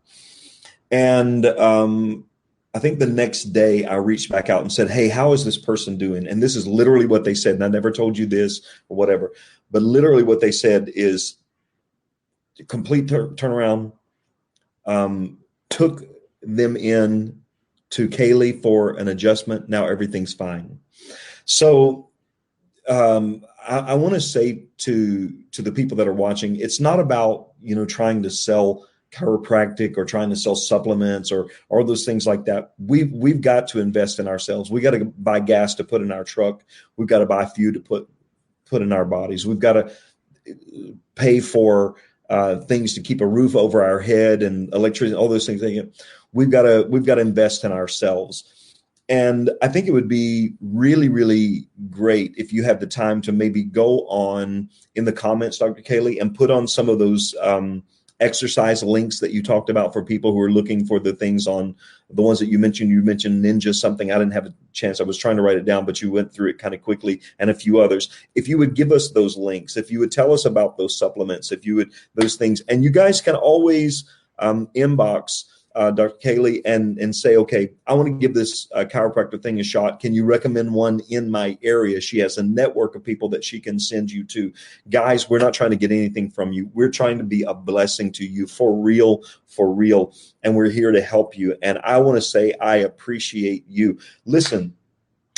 And I think the next day I reached back out and said, hey, how is this person doing? And this is literally what they said. And I never told you this or whatever, but literally what they said is, complete turnaround. Took them in to Kaylee for an adjustment. Now everything's fine. So I want to say to the people that are watching, it's not about, trying to sell chiropractic or trying to sell supplements or those things like that. We've got to invest in ourselves. We got to buy gas to put in our truck. We've got to buy fuel to put in our bodies. We've got to pay for things to keep a roof over our head and electricity, all those things. We've got to invest in ourselves. And I think it would be really, really great if you have the time to maybe go on in the comments, Dr. Kaylee, and put on some of those exercise links that you talked about for people who are looking for the things on the ones that you mentioned. You mentioned Ninja something. I didn't have a chance. I was trying to write it down, but you went through it kind of quickly, and a few others. If you would give us those links, if you would tell us about those supplements, those things, and you guys can always inbox Dr. Kaylee and say, okay, I want to give this chiropractor thing a shot. Can you recommend one in my area? She has a network of people that she can send you to. Guys, we're not trying to get anything from you. We're trying to be a blessing to you for real. And we're here to help you. And I want to say, I appreciate you. Listen,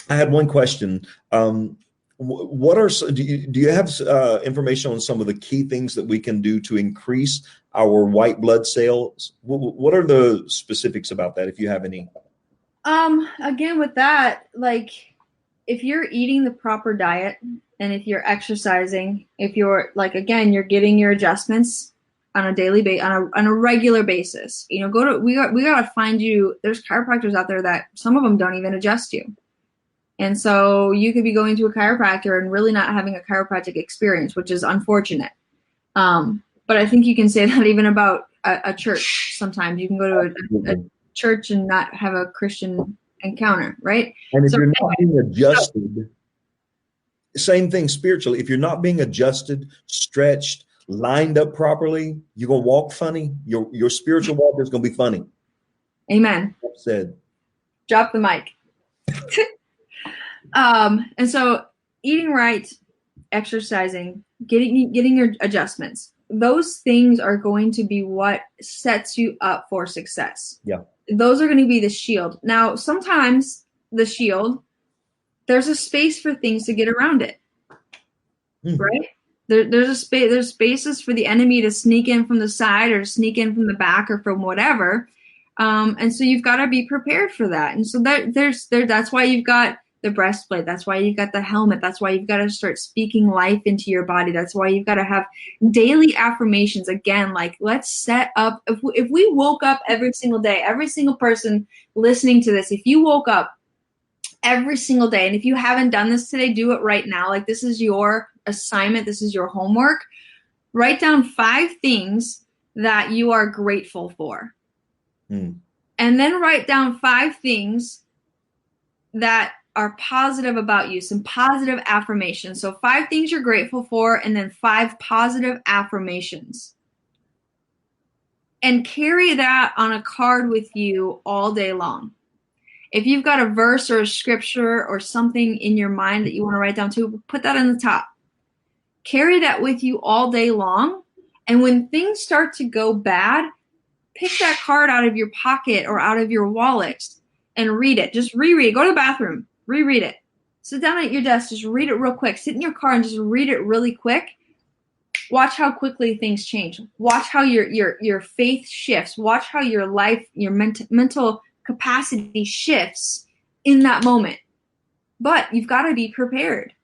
I had one question. Do you have information on some of the key things that we can do to increase our white blood cells? What are the specifics about that, if you have any? Again, with that, like, if you're eating the proper diet and if you're exercising, if you're you're getting your adjustments on a daily basis, on a regular basis, we gotta find you. There's chiropractors out there that some of them don't even adjust you. And so you could be going to a chiropractor and really not having a chiropractic experience, which is unfortunate. But I think you can say that even about a church. Sometimes you can go to a church and not have a Christian encounter, right? And if you're not being adjusted, same thing spiritually. If you're not being adjusted, stretched, lined up properly, you're going to walk funny. Your spiritual walk is going to be funny. Amen. Said. Drop the mic. And so eating right, exercising, getting your adjustments, those things are going to be what sets you up for success. Yeah. Those are going to be the shield. Now, sometimes the shield, there's a space for things to get around it, right? There's spaces for the enemy to sneak in from the side or sneak in from the back or from whatever. And so you've got to be prepared for that. And so that's why you've got the breastplate. That's why you've got the helmet. That's why you've got to start speaking life into your body. That's why you've got to have daily affirmations. Again, like, let's set up, if we woke up every single day, every single person listening to this, if you woke up every single day, and if you haven't done this today, do it right now. Like, this is your assignment. This is your homework. Write down 5 things that you are grateful for. And then write down 5 things that are positive about you, some positive affirmations. So 5 things you're grateful for, and then 5 positive affirmations. And carry that on a card with you all day long. If you've got a verse or a scripture or something in your mind that you want to write down too, put that in the top. Carry that with you all day long. And when things start to go bad, pick that card out of your pocket or out of your wallet and read it. Just reread it. Go to the bathroom. Reread it. Sit down at your desk. Just read it real quick. Sit in your car and just read it really quick. Watch how quickly things change. Watch how your faith shifts. Watch how your life, your mental capacity shifts in that moment. But you've got to be prepared.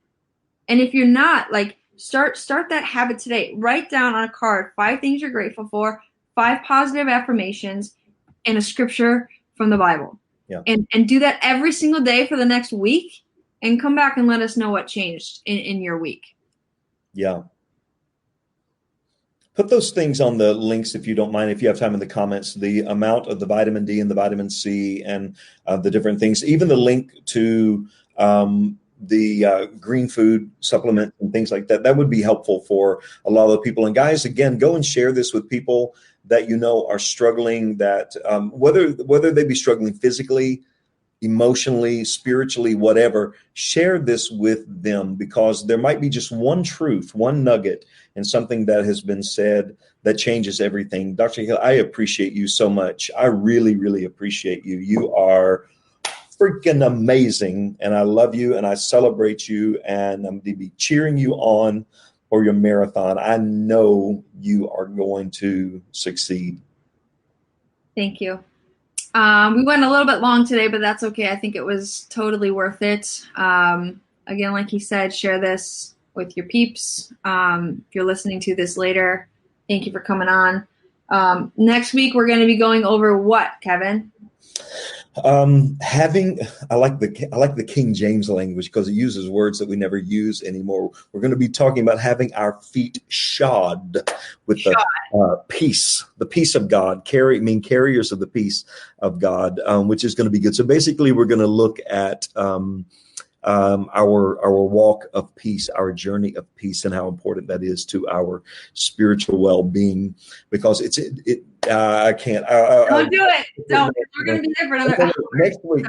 And if you're not, like, start that habit today. Write down on a card 5 things you're grateful for, 5 positive affirmations, and a scripture from the Bible. Yeah. And do that every single day for the next week, and come back and let us know what changed in your week. Yeah. Put those things on the links, if you don't mind, if you have time, in the comments, the amount of the vitamin D and the vitamin C and the different things, even the link to the green food supplement and things like that. That would be helpful for a lot of the people. And guys, again, go and share this with people that you know are struggling, that whether they be struggling physically, emotionally, spiritually, whatever, share this with them, because there might be just one truth, one nugget, and something that has been said that changes everything. Dr. Hill, I appreciate you so much. I really, really appreciate you. You are freaking amazing, and I love you, and I celebrate you, and I'm going to be cheering you on for your marathon. I know you are going to succeed. Thank you. We went a little bit long today, but that's okay. I think it was totally worth it. Again, like he said, share this with your peeps. If you're listening to this later, thank you for coming on. Next week, we're going to be going over what, Kevin? I like the King James language because it uses words that we never use anymore. We're going to be talking about having our feet shod with the peace of God, carriers of the peace of God, which is going to be good. So basically, we're going to look at our walk of peace, our journey of peace, and how important that is to our spiritual well-being. Because I can't. Don't do it. Don't. We're going to be there for another hour. Next week.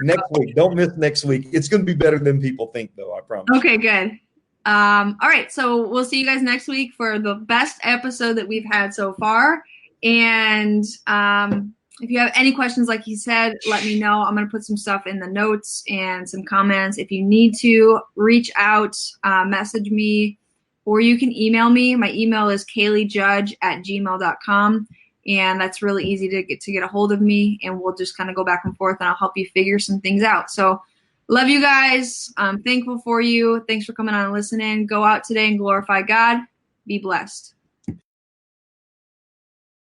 Don't miss next week. It's going to be better than people think, though. I promise. Okay, good. All right. So we'll see you guys next week for the best episode that we've had so far. And if you have any questions, like he said, let me know. I'm going to put some stuff in the notes and some comments. If you need to reach out, message me, or you can email me. My email is kayleejudge@gmail.com. And that's really easy to get a hold of me, and we'll just kind of go back and forth, and I'll help you figure some things out. So love you guys. I'm thankful for you. Thanks for coming on and listening. Go out today and glorify God. Be blessed.